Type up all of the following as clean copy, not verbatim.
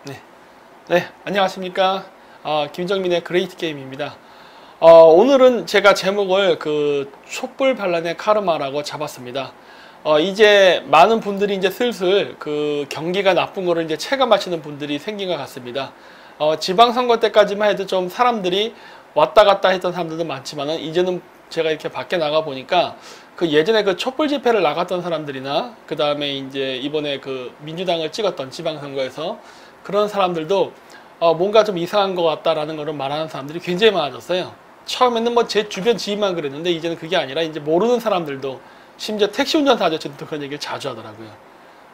네, 네, 안녕하십니까. 김정민의 그레이트 게임입니다. 오늘은 제가 제목을 그 촛불 반란의 카르마라고 잡았습니다. 이제 많은 분들이 이제 슬슬 그 경기가 나쁜 거를 이제 체감하시는 분들이 생긴 것 같습니다. 지방선거 때까지만 해도 좀 사람들이 왔다 갔다 했던 사람들도 많지만은 이제는 제가 이렇게 밖에 나가 보니까 그 예전에 그 촛불 집회를 나갔던 사람들이나 그 다음에 이제 이번에 그 민주당을 찍었던 지방선거에서 그런 사람들도 뭔가 좀 이상한 것 같다라는 거를 말하는 사람들이 굉장히 많아졌어요. 처음에는 뭐 제 주변 지인만 그랬는데 이제는 그게 아니라 이제 모르는 사람들도 심지어 택시 운전사 아저씨도 그런 얘기를 자주 하더라고요.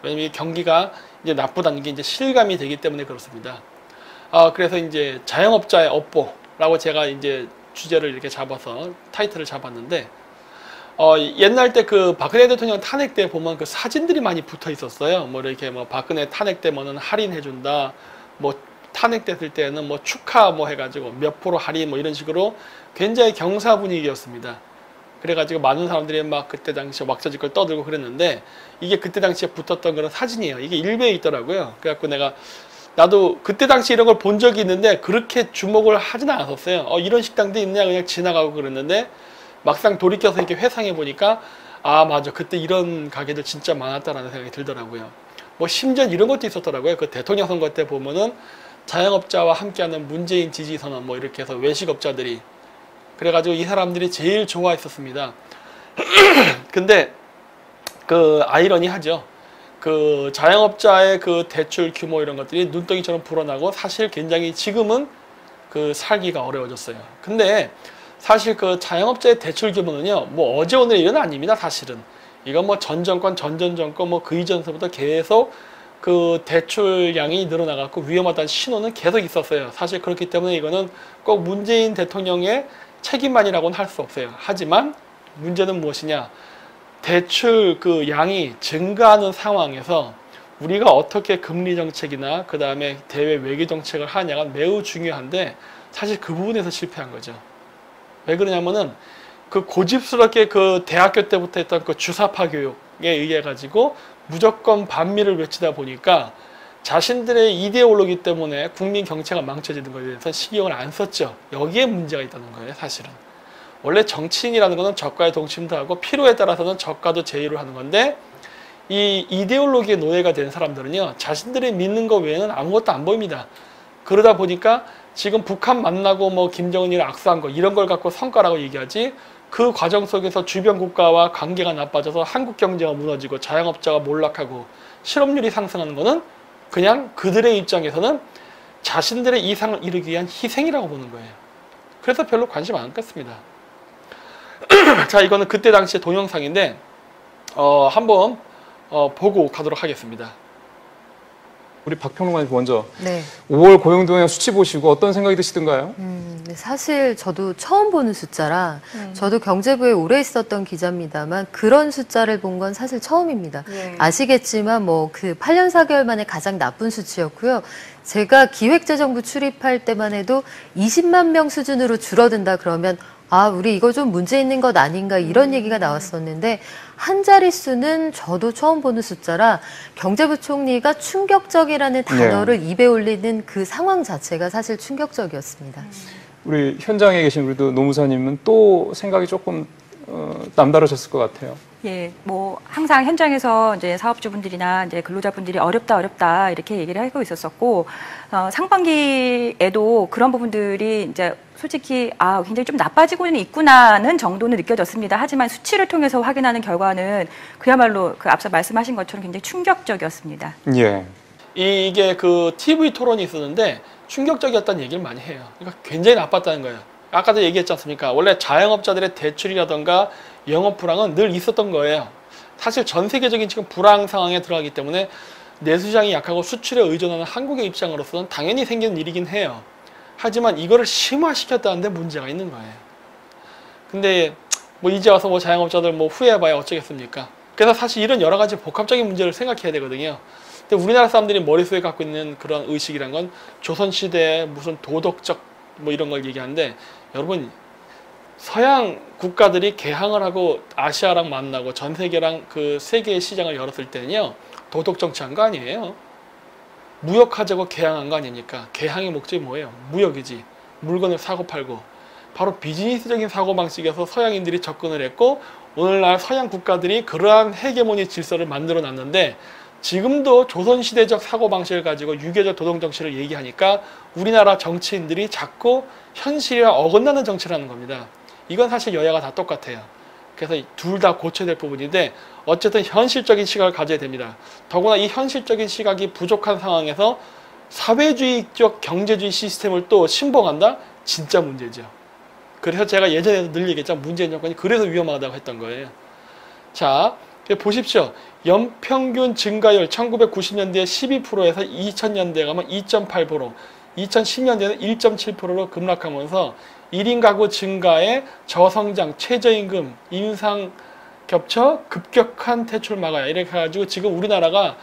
왜냐면 경기가 이제 나쁘다는 게 이제 실감이 되기 때문에 그렇습니다. 그래서 이제 자영업자의 업보라고 제가 이제 주제를 이렇게 잡아서 타이틀을 잡았는데 옛날 때 그 박근혜 대통령 탄핵 때 보면 그 사진들이 많이 붙어 있었어요. 뭐 이렇게 뭐 박근혜 탄핵 때면은 할인해준다, 뭐 탄핵됐을 때는 뭐 축하 뭐 해가지고 몇 프로 할인 뭐 이런 식으로 굉장히 경사 분위기였습니다. 그래가지고 많은 사람들이 막 그때 당시에 왁자지껄 떠들고 그랬는데 이게 그때 당시에 붙었던 그런 사진이에요. 이게 일베에 있더라고요. 그래갖고 나도 그때 당시 이런 걸 본 적이 있는데 그렇게 주목을 하진 않았었어요. 이런 식당도 있냐 그냥 지나가고 그랬는데 막상 돌이켜서 이렇게 회상해 보니까 맞아, 그때 이런 가게들 진짜 많았다라는 생각이 들더라고요. 뭐 심지어 이런 것도 있었더라고요. 그 대통령 선거 때 보면은 자영업자와 함께하는 문재인 지지 선언 뭐 이렇게 해서 외식업자들이 그래가지고 이 사람들이 제일 좋아했었습니다. 근데 그 아이러니하죠. 그 자영업자의 그 대출 규모 이런 것들이 눈덩이처럼 불어나고 사실 굉장히 지금은 그 살기가 어려워졌어요. 근데 사실 그 자영업자의 대출 규모는요, 뭐 어제 오늘 일은 아닙니다. 사실은 이건 뭐 전 정권 전전 정권 뭐 그 이전서부터 계속 그 대출량이 늘어나갖고 위험하다는 신호는 계속 있었어요. 사실 그렇기 때문에 이거는 꼭 문재인 대통령의 책임만이라고는 할 수 없어요. 하지만 문제는 무엇이냐, 대출 그 양이 증가하는 상황에서 우리가 어떻게 금리 정책이나 그 다음에 대외 외교 정책을 하냐가 매우 중요한데 사실 그 부분에서 실패한 거죠. 왜 그러냐면은 그 고집스럽게 그 대학교 때부터 했던 그 주사파 교육에 의해 가지고 무조건 반미를 외치다 보니까 자신들의 이데올로기 때문에 국민 경제가 망쳐지는 것에 대해서 신경을 안 썼죠. 여기에 문제가 있다는 거예요, 사실은. 원래 정치인이라는 것은 적과의 동침도 하고 필요에 따라서는 적과도 제의를 하는 건데 이 이데올로기의 노예가 된 사람들은요, 자신들이 믿는 것 외에는 아무것도 안 보입니다. 그러다 보니까 지금 북한 만나고 뭐 김정은이랑 악수한 거 이런 걸 갖고 성과라고 얘기하지, 그 과정 속에서 주변 국가와 관계가 나빠져서 한국 경제가 무너지고 자영업자가 몰락하고 실업률이 상승하는 거는 그냥 그들의 입장에서는 자신들의 이상을 이루기 위한 희생이라고 보는 거예요. 그래서 별로 관심 안 갖습니다. 자, 이거는 그때 당시의 동영상인데 한번 보고 가도록 하겠습니다. 우리 박 평론가님 먼저 네. 5월 고용동향 수치 보시고 어떤 생각이 드시던가요? 사실 저도 처음 보는 숫자라 저도 경제부에 오래 있었던 기자입니다만 그런 숫자를 본 건 사실 처음입니다. 아시겠지만 뭐 그 8년 4개월 만에 가장 나쁜 수치였고요. 제가 기획재정부 출입할 때만 해도 20만 명 수준으로 줄어든다 그러면 우리 이거 좀 문제 있는 것 아닌가 이런 얘기가 나왔었는데 한 자릿수는 저도 처음 보는 숫자라 경제부총리가 충격적이라는 단어를 입에 올리는 그 상황 자체가 사실 충격적이었습니다. 우리 현장에 계신 우리도 노무사님은 또 생각이 조금 남다르셨을 것 같아요. 예, 뭐 항상 현장에서 이제 사업주분들이나 이제 근로자분들이 어렵다 이렇게 얘기를 하고 있었었고 상반기에도 그런 부분들이 이제 솔직히 굉장히 좀 나빠지고는 있구나는 정도는 느껴졌습니다. 하지만 수치를 통해서 확인하는 결과는 그야말로 그 앞서 말씀하신 것처럼 굉장히 충격적이었습니다. 예. 이게 그 TV 토론이 있었는데 충격적이었다는 얘기를 많이 해요. 그러니까 굉장히 나빴다는 거예요. 아까도 얘기했지 않습니까? 원래 자영업자들의 대출이라던가 영업 불황은 늘 있었던 거예요. 사실 전 세계적인 지금 불황 상황에 들어가기 때문에 내수시장이 약하고 수출에 의존하는 한국의 입장으로서는 당연히 생기는 일이긴 해요. 하지만 이거를 심화시켰다는데 문제가 있는 거예요. 근데 뭐 이제 와서 뭐 자영업자들 뭐 후회해봐야 어쩌겠습니까? 그래서 사실 이런 여러 가지 복합적인 문제를 생각해야 되거든요. 근데 우리나라 사람들이 머릿속에 갖고 있는 그런 의식이란 건 조선시대에 무슨 도덕적 뭐 이런 걸 얘기하는데, 여러분 서양 국가들이 개항을 하고 아시아랑 만나고 전 세계랑 그 세계의 시장을 열었을 때는요, 도덕 정치한 거 아니에요. 무역하자고 개항한 거 아닙니까? 개항의 목적이 뭐예요? 무역이지. 물건을 사고 팔고. 바로 비즈니스적인 사고방식에서 서양인들이 접근을 했고 오늘날 서양 국가들이 그러한 헤게모니 질서를 만들어 놨는데 지금도 조선시대적 사고방식을 가지고 유교적 도덕정치를 얘기하니까 우리나라 정치인들이 자꾸 현실과 어긋나는 정치를 하는 겁니다. 이건 사실 여야가 다 똑같아요. 그래서 둘 다 고쳐야 될 부분인데 어쨌든 현실적인 시각을 가져야 됩니다. 더구나 이 현실적인 시각이 부족한 상황에서 사회주의적 경제주의 시스템을 또 신봉한다? 진짜 문제죠. 그래서 제가 예전에도 늘 얘기했잖아요. 문재인 정권이 그래서 위험하다고 했던 거예요. 자, 보십시오. 연평균 증가율 1990년대에 12%에서 2000년대에 가면 2.8%, 2010년대에는 1.7%로 급락하면서 1인 가구 증가에 저성장, 최저임금, 인상 겹쳐 급격한 퇴출 막아야 이렇게 해가지고 지금 우리나라가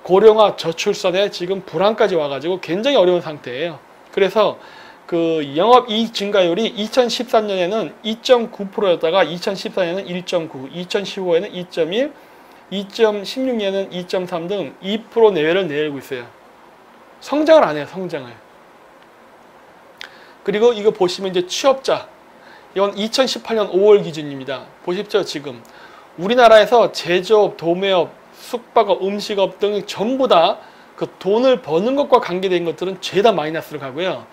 고령화 저출산에 지금 불황까지 와가지고 굉장히 어려운 상태예요. 그래서 그 영업이익 증가율이 2013년에는 2.9%였다가 2014년에는 1.9, 2015에는 2.1, 2016년에는 2.3 등 2% 내외를 내밀고 있어요. 성장을 안 해요, 성장을. 그리고 이거 보시면 이제 취업자. 이건 2018년 5월 기준입니다. 보십시오, 지금. 우리나라에서 제조업, 도매업, 숙박업, 음식업 등 전부 다 그 돈을 버는 것과 관계된 것들은 죄다 마이너스로 가고요.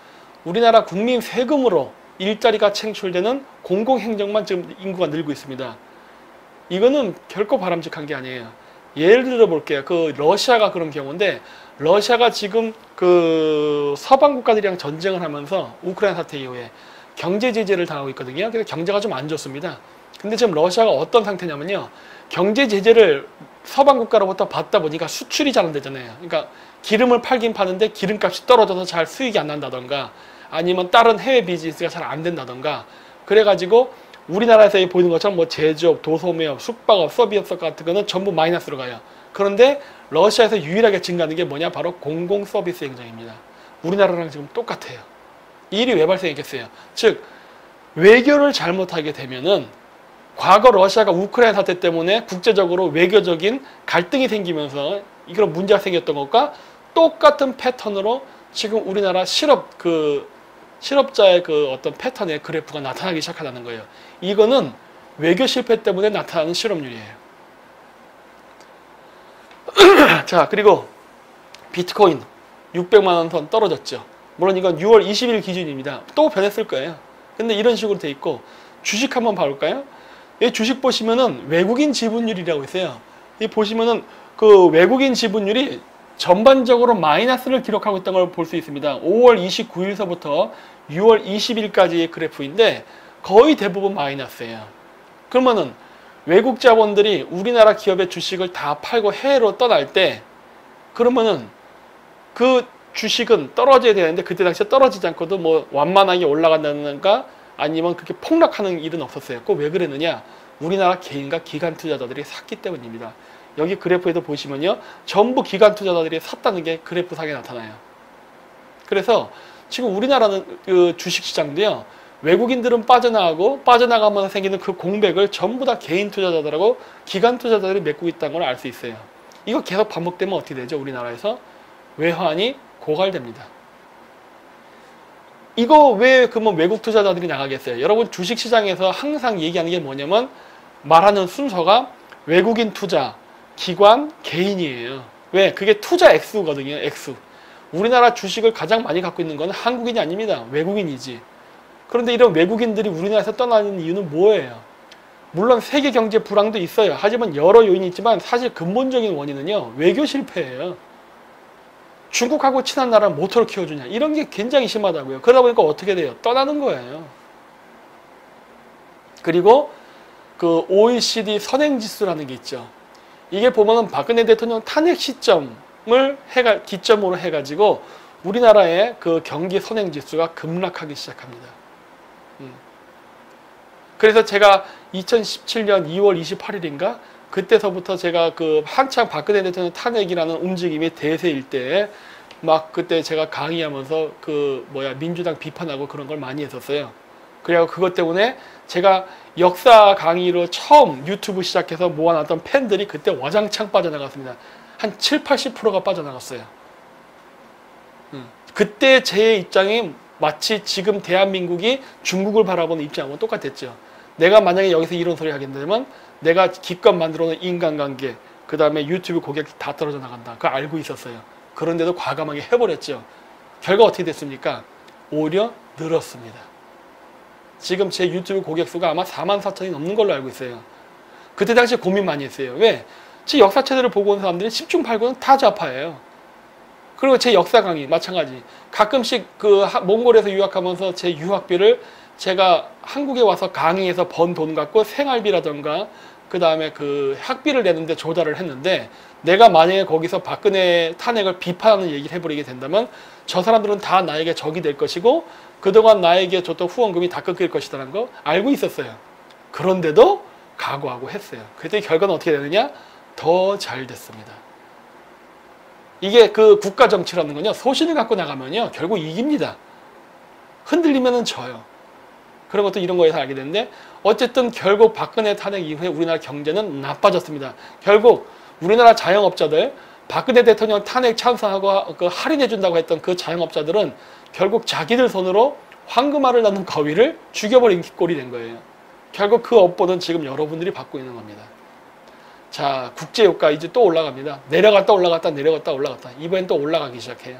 우리나라 국민 세금으로 일자리가 창출되는 공공행정만 지금 인구가 늘고 있습니다. 이거는 결코 바람직한 게 아니에요. 예를 들어 볼게요. 그 러시아가 그런 경우인데 러시아가 지금 그 서방 국가들이랑 전쟁을 하면서 우크라이나 사태 이후에 경제 제재를 당하고 있거든요. 그래서 경제가 좀 안 좋습니다. 근데 지금 러시아가 어떤 상태냐면요. 경제 제재를 서방 국가로부터 받다 보니까 수출이 잘 안 되잖아요. 그러니까 기름을 팔긴 파는데 기름값이 떨어져서 잘 수익이 안 난다던가 아니면 다른 해외 비즈니스가 잘 안 된다던가 그래가지고 우리나라에서 보이는 것처럼 뭐 제조업, 도소매업, 숙박업, 서비스업 같은 거는 전부 마이너스로 가요. 그런데 러시아에서 유일하게 증가하는 게 뭐냐? 바로 공공 서비스 행정입니다. 우리나라랑 지금 똑같아요. 이 일이 왜 발생했겠어요? 즉 외교를 잘못하게 되면은 과거 러시아가 우크라이나 사태 때문에 국제적으로 외교적인 갈등이 생기면서 이런 문제가 생겼던 것과 똑같은 패턴으로 지금 우리나라 실업자의 그 어떤 패턴의 그래프가 나타나기 시작하다는 거예요. 이거는 외교 실패 때문에 나타나는 실업률이에요. 자, 그리고 비트코인 600만 원 선 떨어졌죠. 물론 이건 6월 20일 기준입니다. 또 변했을 거예요. 근데 이런 식으로 돼 있고 주식 한번 봐볼까요? 이 주식 보시면은 외국인 지분율이라고 있어요. 이 보시면은 그 외국인 지분율이 전반적으로 마이너스를 기록하고 있다는 걸 볼 수 있습니다. 5월 29일서부터 6월 20일까지의 그래프인데 거의 대부분 마이너스예요. 그러면은 외국 자본들이 우리나라 기업의 주식을 다 팔고 해외로 떠날 때 그러면은 그 주식은 떨어져야 되는데 그때 당시에 떨어지지 않고도 뭐 완만하게 올라간다든가 아니면 그렇게 폭락하는 일은 없었어요. 그거 왜 그랬느냐? 우리나라 개인과 기관 투자자들이 샀기 때문입니다. 여기 그래프에도 보시면요. 전부 기관 투자자들이 샀다는 게 그래프상에 나타나요. 그래서 지금 우리나라는 그 주식시장도요. 외국인들은 빠져나가고 빠져나가면 생기는 그 공백을 전부 다 개인 투자자들하고 기관 투자자들이 메꾸고 있다는 걸 알 수 있어요. 이거 계속 반복되면 어떻게 되죠? 우리나라에서 외환이 고갈됩니다. 이거 왜 그러면 외국 투자자들이 나가겠어요? 여러분 주식시장에서 항상 얘기하는 게 뭐냐면 말하는 순서가 외국인 투자, 기관, 개인이에요. 왜? 그게 투자 액수거든요. 액수. 우리나라 주식을 가장 많이 갖고 있는 건 한국인이 아닙니다. 외국인이지. 그런데 이런 외국인들이 우리나라에서 떠나는 이유는 뭐예요? 물론 세계 경제 불황도 있어요. 하지만 여러 요인이 있지만 사실 근본적인 원인은요. 외교 실패예요. 중국하고 친한 나라는 모토를 키워주냐. 이런 게 굉장히 심하다고요. 그러다 보니까 어떻게 돼요? 떠나는 거예요. 그리고 그 OECD 선행지수라는 게 있죠. 이게 보면은 박근혜 대통령 탄핵 시점을 기점으로 해가지고 우리나라의 그 경기 선행지수가 급락하기 시작합니다. 그래서 제가 2017년 2월 28일인가 그때서부터 제가 그 한창 박근혜 대통령 탄핵이라는 움직임이 대세일 때 막 그때 제가 강의하면서 그 민주당 비판하고 그런 걸 많이 했었어요. 그래서 그것 때문에 제가 역사 강의로 처음 유튜브 시작해서 모아놨던 팬들이 그때 와장창 빠져나갔습니다. 한 7, 80%가 빠져나갔어요. 그때 제 입장이 마치 지금 대한민국이 중국을 바라보는 입장하고 똑같았죠. 내가 만약에 여기서 이런 소리 하게 되면 내가 기껏 만들어 놓은 인간관계, 그 다음에 유튜브 고객이 다 떨어져 나간다. 그거 알고 있었어요. 그런데도 과감하게 해버렸죠. 결과 어떻게 됐습니까? 오히려 늘었습니다. 지금 제 유튜브 고객 수가 아마 44,000이 넘는 걸로 알고 있어요. 그때 당시에 고민 많이 했어요. 왜? 제 역사책들을 보고 온 사람들이 10중 8구는 다 좌파예요. 그리고 제 역사 강의 마찬가지. 가끔씩 그 몽골에서 유학하면서 제 유학비를 제가 한국에 와서 강의해서 번 돈 갖고 생활비라던가 그 다음에 그 학비를 내는데 조달을 했는데, 내가 만약에 거기서 박근혜 탄핵을 비판하는 얘기를 해버리게 된다면 저 사람들은 다 나에게 적이 될 것이고 그동안 나에게 줬던 후원금이 다 끊길 것이라는 거 알고 있었어요. 그런데도 각오하고 했어요. 그랬더니 결과는 어떻게 되느냐? 더 잘 됐습니다. 이게 그 국가 정치라는 건요, 소신을 갖고 나가면요 결국 이깁니다. 흔들리면은 져요. 그런 것도 이런 거에서 알게 됐는데, 어쨌든 결국 박근혜 탄핵 이후에 우리나라 경제는 나빠졌습니다. 결국 우리나라 자영업자들, 박근혜 대통령 탄핵 찬성하고 그 할인해준다고 했던 그 자영업자들은 결국 자기들 손으로 황금알을 낳는 거위를 죽여버린 꼴이 된 거예요. 결국 그 업보는 지금 여러분들이 받고 있는 겁니다. 자, 국제유가 이제 또 올라갑니다. 내려갔다 올라갔다 내려갔다 올라갔다. 이번엔 또 올라가기 시작해요.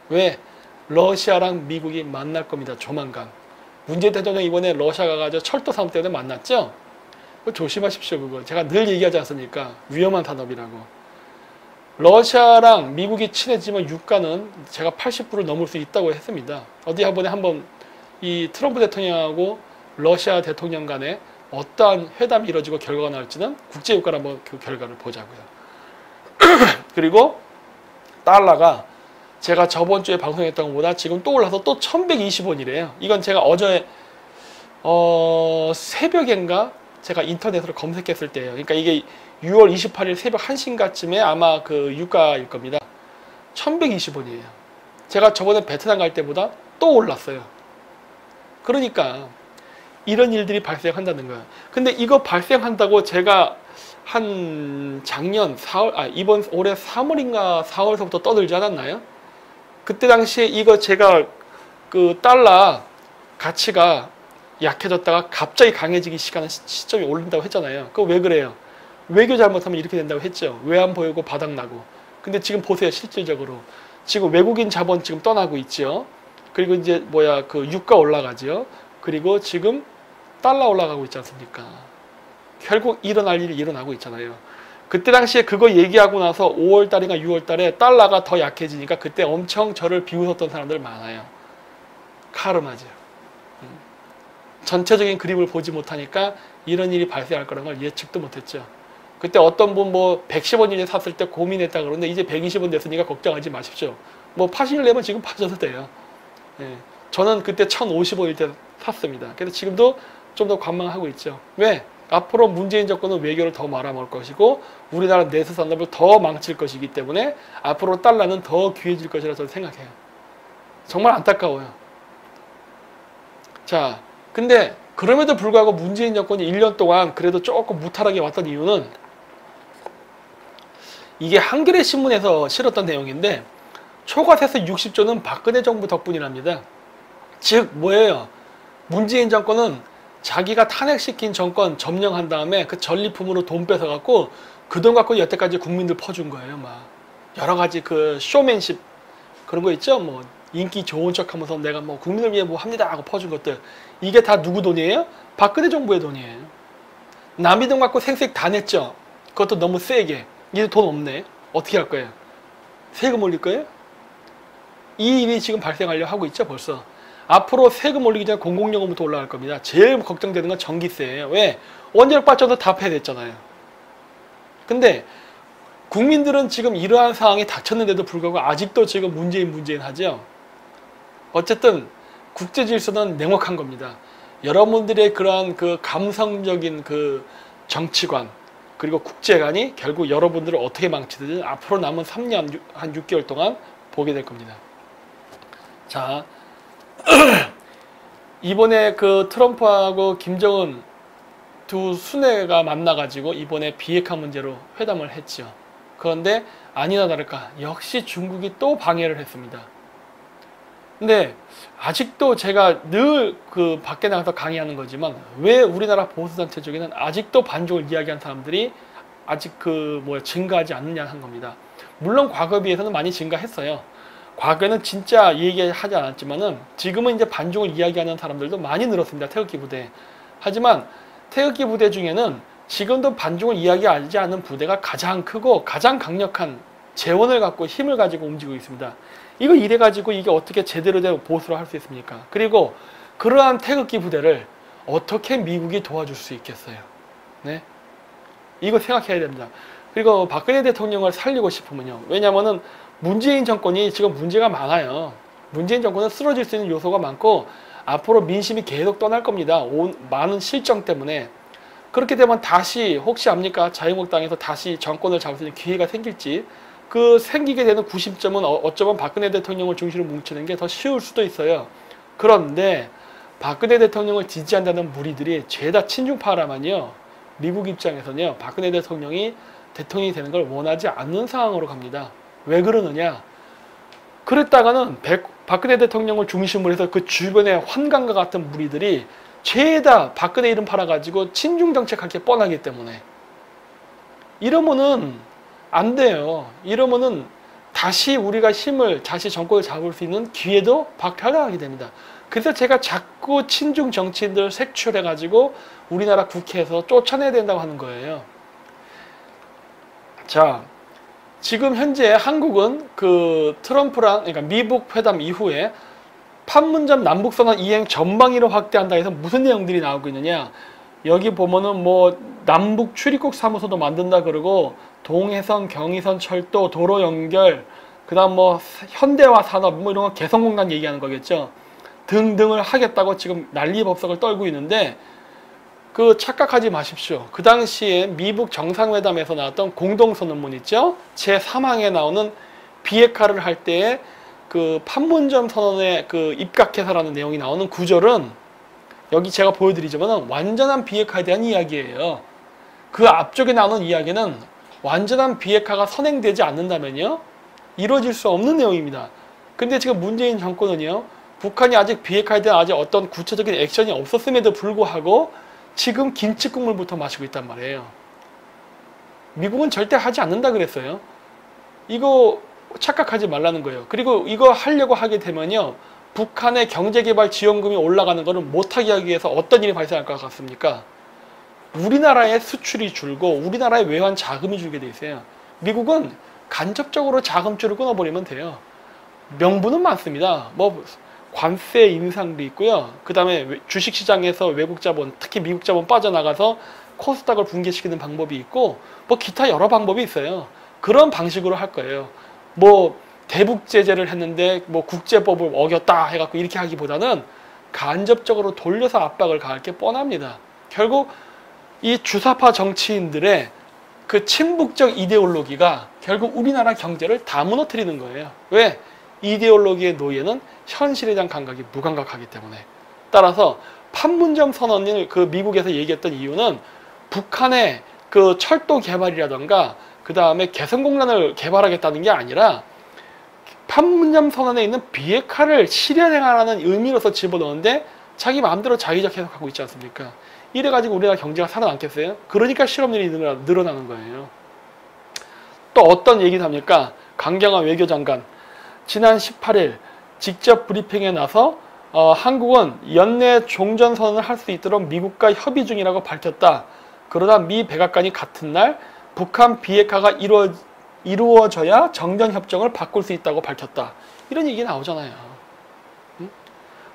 왜? 러시아랑 미국이 만날 겁니다. 조만간. 문재인 대통령 이번에 러시아 가가지고 철도 산업 때문에 만났죠? 조심하십시오. 그거 제가 늘 얘기하지 않습니까? 위험한 산업이라고. 러시아랑 미국이 친해지면 유가는 제가 80불을 넘을 수 있다고 했습니다. 어디 한번 이 트럼프 대통령하고 러시아 대통령 간에 어떠한 회담이 이루어지고 결과가 나올지는 국제유가를 한번 그 결과를 보자고요. 그리고 달러가 제가 저번 주에 방송했던 것보다 지금 또 올라서 또 1120원이래요. 이건 제가 어제 새벽인가 제가 인터넷으로 검색했을 때예요. 그러니까 이게 6월 28일 새벽 1시인가쯤에 아마 그 유가일 겁니다. 1120원이에요. 제가 저번에 베트남 갈 때보다 또 올랐어요. 그러니까 이런 일들이 발생한다는 거예요. 근데 이거 발생한다고 제가 한 작년 4월, 이번 올해 3월인가 4월서부터 떠들지 않았나요? 그때 당시에 이거 제가 그 달러 가치가 약해졌다가 갑자기 강해지기 시점이 오른다고 했잖아요. 그거 왜 그래요? 외교 잘못하면 이렇게 된다고 했죠. 외환 보유고 바닥나고. 근데 지금 보세요. 실질적으로. 지금 외국인 자본 지금 떠나고 있죠. 그리고 이제 그 유가 올라가죠. 그리고 지금 달러 올라가고 있지 않습니까? 결국 일어날 일이 일어나고 있잖아요. 그때 당시에 그거 얘기하고 나서 5월달인가 6월달에 달러가 더 약해지니까 그때 엄청 저를 비웃었던 사람들 많아요. 카르마죠. 전체적인 그림을 보지 못하니까 이런 일이 발생할 거라는 걸 예측도 못했죠. 그때 어떤 분 110원인에 샀을 때 고민했다 그러는데 이제 120원 됐으니까 걱정하지 마십시오. 파시려면 지금 파셔도 돼요. 예. 저는 그때 1050원일 때 샀습니다. 그래서 지금도 좀 더 관망하고 있죠. 왜? 앞으로 문재인 정권은 외교를 더 말아먹을 것이고 우리나라 내수 산업을 더 망칠 것이기 때문에 앞으로 달러는 더 귀해질 것이라 저는 생각해요. 정말 안타까워요. 자, 근데 그럼에도 불구하고 문재인 정권이 1년 동안 그래도 조금 무탈하게 왔던 이유는 이게 한겨레 신문에서 실었던 내용인데 초과세수 60조는 박근혜 정부 덕분이랍니다. 즉 뭐예요? 문재인 정권은 자기가 탄핵시킨 정권 점령한 다음에 그 전리품으로 돈 뺏어갖고 그 돈 갖고 여태까지 국민들 퍼준 거예요. 막 여러 가지 그 쇼맨십 그런 거 있죠. 인기 좋은 척하면서 내가 국민을 위해 합니다 하고 퍼준 것들, 이게 다 누구 돈이에요? 박근혜 정부의 돈이에요. 남의 돈 갖고 생색 다 냈죠. 그것도 너무 세게. 이제 돈 없네. 어떻게 할 거예요? 세금 올릴 거예요? 이 일이 지금 발생하려고 하고 있죠. 벌써. 앞으로 세금 올리기 전에 공공요금부터 올라갈 겁니다. 제일 걱정되는 건 전기세예요. 왜? 원자력 발전도 다 폐쇄됐잖아요. 근데 국민들은 지금 이러한 상황이 닥쳤는데도 불구하고 아직도 지금 문재인 하죠. 어쨌든 국제 질서는 냉혹한 겁니다. 여러분들의 그러한 그 감성적인 그 정치관 그리고 국제관이 결국 여러분들을 어떻게 망치든지 앞으로 남은 3년 한 6개월 동안 보게 될 겁니다. 자, 이번에 그 트럼프하고 김정은 두 수뇌가 만나가지고 이번에 비핵화 문제로 회담을 했죠. 그런데 아니나 다를까 역시 중국이 또 방해를 했습니다. 근데 아직도 제가 늘 그 밖에 나가서 강의하는 거지만 왜 우리나라 보수단체 쪽에는 아직도 반중을 이야기하는 사람들이 아직 증가하지 않느냐 한 겁니다. 물론 과거에 비해서는 많이 증가했어요. 과거에는 진짜 얘기하지 않았지만은 지금은 이제 반중을 이야기하는 사람들도 많이 늘었습니다. 태극기 부대. 하지만 태극기 부대 중에는 지금도 반중을 이야기하지 않는 부대가 가장 크고 가장 강력한 재원을 갖고 힘을 가지고 움직이고 있습니다. 이거 이래가지고 이게 어떻게 제대로 된 보수를 할 수 있습니까? 그리고 그러한 태극기 부대를 어떻게 미국이 도와줄 수 있겠어요? 네? 이거 생각해야 됩니다. 그리고 박근혜 대통령을 살리고 싶으면요. 왜냐면은 문재인 정권이 지금 문제가 많아요. 문재인 정권은 쓰러질 수 있는 요소가 많고 앞으로 민심이 계속 떠날 겁니다. 많은 실정 때문에. 그렇게 되면 다시 혹시 압니까? 자유한국당에서 다시 정권을 잡을 수 있는 기회가 생길지 그 생기게 되는 구심점은 어쩌면 박근혜 대통령을 중심으로 뭉치는 게 더 쉬울 수도 있어요. 그런데 박근혜 대통령을 지지한다는 무리들이 죄다 친중파라면요. 미국 입장에서는요. 박근혜 대통령이 대통령이 되는 걸 원하지 않는 상황으로 갑니다. 왜 그러느냐? 그랬다가는 박근혜 대통령을 중심으로 해서 그 주변의 환관과 같은 무리들이 죄다 박근혜 이름 팔아가지고 친중 정책할 게 뻔하기 때문에 이러면은 안 돼요. 이러면은 다시 우리가 다시 정권을 잡을 수 있는 기회도 박탈당하게 됩니다. 그래서 제가 자꾸 친중 정치인들 색출해가지고 우리나라 국회에서 쫓아내야 된다고 하는 거예요. 자, 지금 현재 한국은 그 트럼프랑 그러니까 미국 회담 이후에 판문점 남북선언 이행 전방위로 확대한다 해서 무슨 내용들이 나오고 있느냐? 여기 보면은 남북 출입국 사무소도 만든다 그러고 동해선, 경의선, 철도, 도로 연결, 그다음 현대화 산업 이런 거 개성공단 얘기하는 거겠죠. 등등을 하겠다고 지금 난리법석을 떨고 있는데 착각하지 마십시오. 그 당시에 미국 정상회담에서 나왔던 공동선언문 있죠. 제3항에 나오는 비핵화를 할 때에 그 판문점 선언에 입각해서라는 내용이 나오는 구절은 여기 제가 보여드리지만 완전한 비핵화에 대한 이야기예요. 그 앞쪽에 나오는 이야기는 완전한 비핵화가 선행되지 않는다면요. 이루어질 수 없는 내용입니다. 근데 지금 문재인 정권은요. 북한이 아직 비핵화에 대한 아직 어떤 구체적인 액션이 없었음에도 불구하고 지금 김치국물부터 마시고 있단 말이에요. 미국은 절대 하지 않는다 그랬어요. 이거 착각하지 말라는 거예요. 그리고 이거 하려고 하게 되면요. 북한의 경제개발 지원금이 올라가는 거를 못하게 하기 위해서 어떤 일이 발생할 것 같습니까? 우리나라의 수출이 줄고 우리나라의 외환 자금이 줄게 돼 있어요. 미국은 간접적으로 자금줄을 끊어버리면 돼요. 명분은 많습니다. 관세 인상도 있고요. 그 다음에 주식시장에서 외국 자본, 특히 미국 자본 빠져나가서 코스닥을 붕괴시키는 방법이 있고 기타 여러 방법이 있어요. 그런 방식으로 할 거예요. 대북 제재를 했는데 국제법을 어겼다 해갖고 이렇게 하기보다는 간접적으로 돌려서 압박을 가할 게 뻔합니다. 결국 이 주사파 정치인들의 그 친북적 이데올로기가 결국 우리나라 경제를 다 무너뜨리는 거예요. 왜? 이데올로기의 노예는 현실에 대한 감각이 무감각하기 때문에. 따라서 판문점 선언을 미국에서 얘기했던 이유는 북한의 그 철도 개발이라던가 그 다음에 개성공단을 개발하겠다는 게 아니라 판문점 선언에 있는 비핵화를 실현하라는 의미로서 집어넣는데 자기 마음대로 자기적 해석하고 있지 않습니까? 이래가지고 우리나라 경제가 살아남겠어요? 그러니까 실업률이 늘어나는 거예요. 또 어떤 얘기를 합니까? 강경화 외교장관 지난 18일 직접 브리핑에 나서 한국은 연내 종전선언을 할 수 있도록 미국과 협의 중이라고 밝혔다. 그러다 미 백악관이 같은 날 북한 비핵화가 이루어져야 정전협정을 바꿀 수 있다고 밝혔다. 이런 얘기 나오잖아요.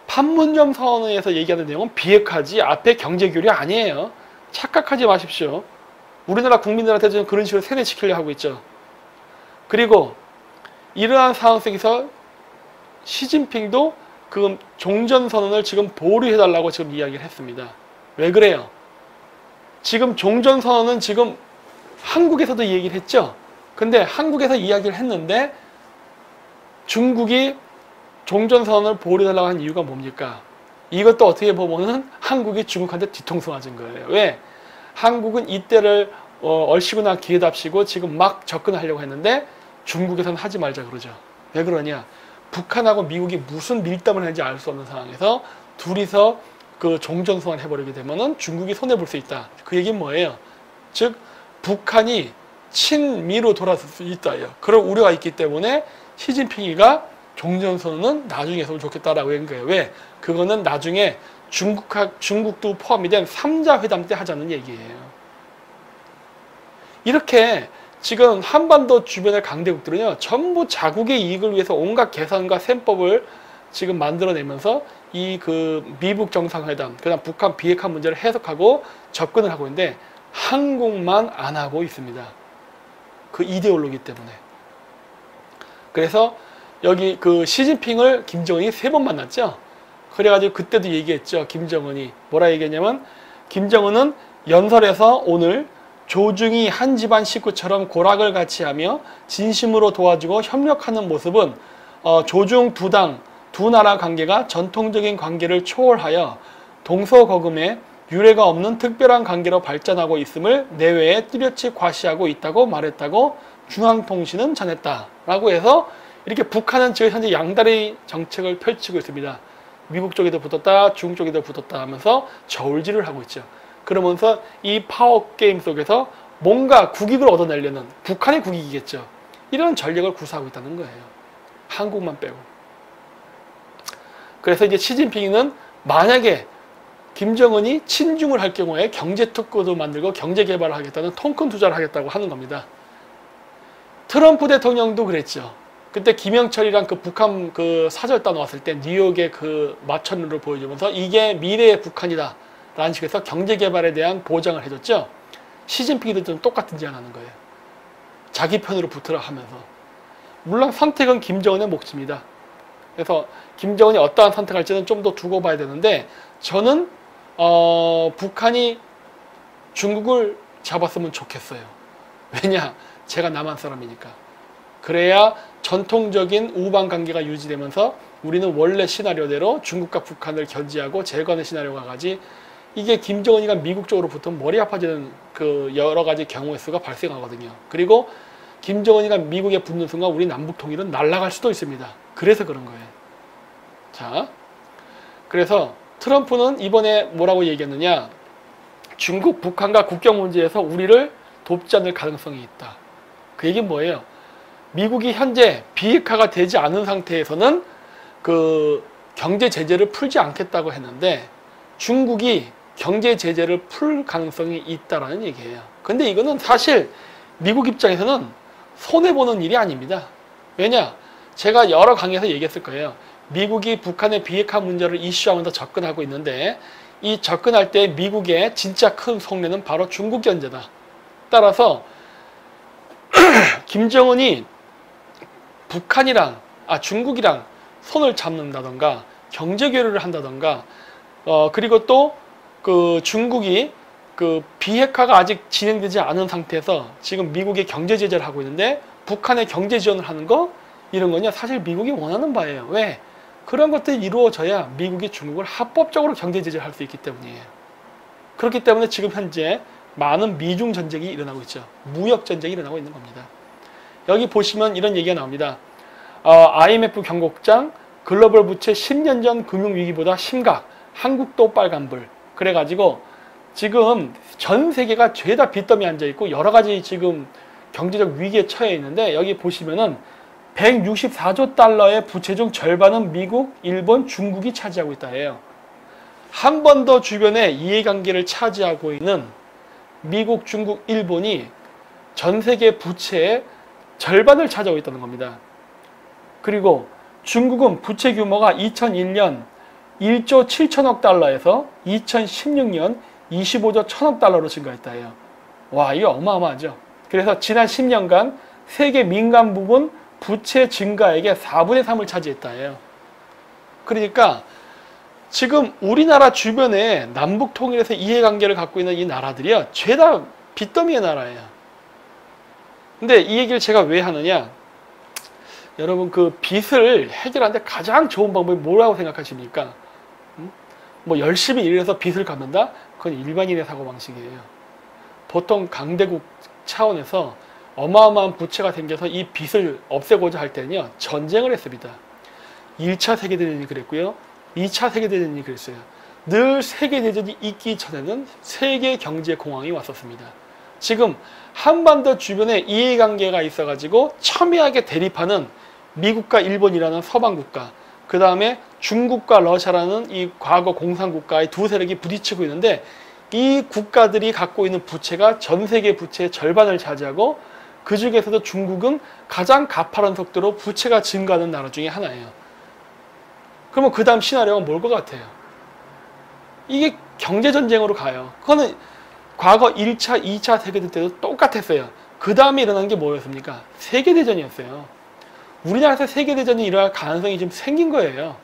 판문점 선언에서 얘기하는 내용은 비핵화지 앞에 경제교류 아니에요. 착각하지 마십시오. 우리나라 국민들한테 지금 그런 식으로 세뇌시키려고 하고 있죠. 그리고 이러한 상황 속에서 시진핑도 그 종전선언을 지금 보류해달라고 지금 이야기를 했습니다. 왜 그래요? 지금 종전선언은 지금 한국에서도 얘기를 했죠. 근데 한국에서 이야기를 했는데 중국이 종전선언을 보류해달라고 한 이유가 뭡니까? 이것도 어떻게 보면은 한국이 중국한테 뒤통수 맞은 거예요. 왜? 한국은 이때를 얼씨구나 기회답시고 지금 막 접근하려고 했는데 중국에서는 하지 말자 그러죠. 왜 그러냐? 북한하고 미국이 무슨 밀담을 하는지 알 수 없는 상황에서 둘이서 그 종전선언을 해버리게 되면은 중국이 손해볼 수 있다. 그 얘기는 뭐예요? 즉 북한이 친미로 돌아설 수 있다예요. 그런 우려가 있기 때문에 시진핑이가 종전선언은 나중에 했으면 좋겠다라고 한 거예요. 왜? 그거는 나중에 중국도 포함이 된 3자 회담 때 하자는 얘기예요. 이렇게 지금 한반도 주변의 강대국들은요, 전부 자국의 이익을 위해서 온갖 계산과 셈법을 지금 만들어내면서 이 그 미북 정상회담, 그다음 북한 비핵화 문제를 해석하고 접근을 하고 있는데 한국만 안 하고 있습니다. 그 이데올로기 때문에. 그래서 여기 그 시진핑을 김정은이 3번 만났죠. 그래가지고 그때도 얘기했죠. 김정은이 뭐라 얘기했냐면, 김정은은 연설에서 오늘 조중이 한 집안 식구처럼 고락을 같이 하며 진심으로 도와주고 협력하는 모습은 조중 두 나라 관계가 전통적인 관계를 초월하여 동서거금에 유례가 없는 특별한 관계로 발전하고 있음을 내외에 뚜렷이 과시하고 있다고 말했다고 중앙통신은 전했다라고 해서, 이렇게 북한은 지금 현재 양다리 정책을 펼치고 있습니다. 미국 쪽에도 붙었다, 중국 쪽에도 붙었다 하면서 저울질을 하고 있죠. 그러면서 이 파워게임 속에서 뭔가 국익을 얻어내려는, 북한의 국익이겠죠. 이런 전략을 구사하고 있다는 거예요. 한국만 빼고. 그래서 이제 시진핑은 만약에 김정은이 친중을 할 경우에 경제특구도 만들고 경제개발을 하겠다는 통큰 투자를 하겠다고 하는 겁니다. 트럼프 대통령도 그랬죠. 그때 김영철이랑 그 북한 그 사절단 왔을 때 뉴욕의 그 마천루를 보여주면서 이게 미래의 북한이다 라는 식에서 경제개발에 대한 보장을 해줬죠. 시진핑도 좀 똑같은 제안하는 거예요. 자기 편으로 붙으라 하면서. 물론 선택은 김정은의 몫입니다. 그래서 김정은이 어떠한 선택할지는 좀 더 두고 봐야 되는데, 저는 북한이 중국을 잡았으면 좋겠어요. 왜냐? 제가 남한 사람이니까. 그래야 전통적인 우방 관계가 유지되면서 우리는 원래 시나리오대로 중국과 북한을 견제하고 제거하는 시나리오가 가지, 이게 김정은이가 미국 쪽으로 붙으면 머리 아파지는 그 여러 가지 경우의 수가 발생하거든요. 그리고 김정은이가 미국에 붙는 순간 우리 남북 통일은 날아갈 수도 있습니다. 그래서 그런 거예요. 자, 그래서 트럼프는 이번에 뭐라고 얘기했느냐? 중국, 북한과 국경 문제에서 우리를 돕지 않을 가능성이 있다. 그 얘기는 뭐예요? 미국이 현재 비핵화가 되지 않은 상태에서는 그 경제 제재를 풀지 않겠다고 했는데 중국이 경제 제재를 풀 가능성이 있다라는 얘기예요. 근데 이거는 사실 미국 입장에서는 손해보는 일이 아닙니다. 왜냐? 제가 여러 강의에서 얘기했을 거예요. 미국이 북한의 비핵화 문제를 이슈하면서 접근하고 있는데, 이 접근할 때 미국의 진짜 큰 속내는 바로 중국 견제다. 따라서 김정은이 중국이랑 손을 잡는다던가 경제 교류를 한다던가, 그리고 또 그 중국이 그 비핵화가 아직 진행되지 않은 상태에서 지금 미국이 경제 제재를 하고 있는데 북한에 경제 지원을 하는 거, 이런 거냐 사실 미국이 원하는 바예요. 왜? 그런 것들이 이루어져야 미국이 중국을 합법적으로 경제 제재를 할 수 있기 때문이에요. 그렇기 때문에 지금 현재 많은 미중 전쟁이 일어나고 있죠. 무역 전쟁이 일어나고 있는 겁니다. 여기 보시면 이런 얘기가 나옵니다. IMF 경고장, 글로벌 부채 10년 전 금융위기보다 심각, 한국도 빨간불. 그래가지고 지금 전 세계가 죄다 빚더미에 앉아있고 여러 가지 지금 경제적 위기에 처해 있는데, 여기 보시면은 164조 달러의 부채 중 절반은 미국, 일본, 중국이 차지하고 있다 해요. 한 번 더 주변에 이해관계를 차지하고 있는 미국, 중국, 일본이 전 세계 부채의 절반을 차지하고 있다는 겁니다. 그리고 중국은 부채 규모가 2001년 1조 7천억 달러에서 2016년 25조 1천억 달러로 증가했다 해요. 와, 이거 어마어마하죠. 그래서 지난 10년간 세계 민간 부분 부채 증가액의 4분의 3을 차지했다 해요. 그러니까 지금 우리나라 주변에 남북 통일에서 이해관계를 갖고 있는 이 나라들이요, 죄다 빚더미의 나라예요. 근데 이 얘기를 제가 왜 하느냐? 여러분, 그 빚을 해결하는데 가장 좋은 방법이 뭐라고 생각하십니까? 뭐 열심히 일해서 빚을 갚는다? 그건 일반인의 사고방식이에요. 보통 강대국 차원에서 어마어마한 부채가 생겨서 이 빚을 없애고자 할 때는요, 전쟁을 했습니다. 1차 세계대전이 그랬고요. 2차 세계대전이 그랬어요. 늘 세계대전이 있기 전에는 세계 경제 공황이 왔었습니다. 지금 한반도 주변에 이해관계가 있어가지고 첨예하게 대립하는 미국과 일본이라는 서방국가, 그 다음에 중국과 러시아라는 이 과거 공산국가의 두 세력이 부딪히고 있는데, 이 국가들이 갖고 있는 부채가 전 세계 부채의 절반을 차지하고, 그 중에서도 중국은 가장 가파른 속도로 부채가 증가하는 나라 중에 하나예요. 그러면 그 다음 시나리오가 뭘 것 같아요? 이게 경제전쟁으로 가요. 그거는 과거 1차, 2차 세계대전 때도 똑같았어요. 그 다음에 일어난 게 뭐였습니까? 세계대전이었어요. 우리나라에서 세계대전이 일어날 가능성이 지금 생긴 거예요.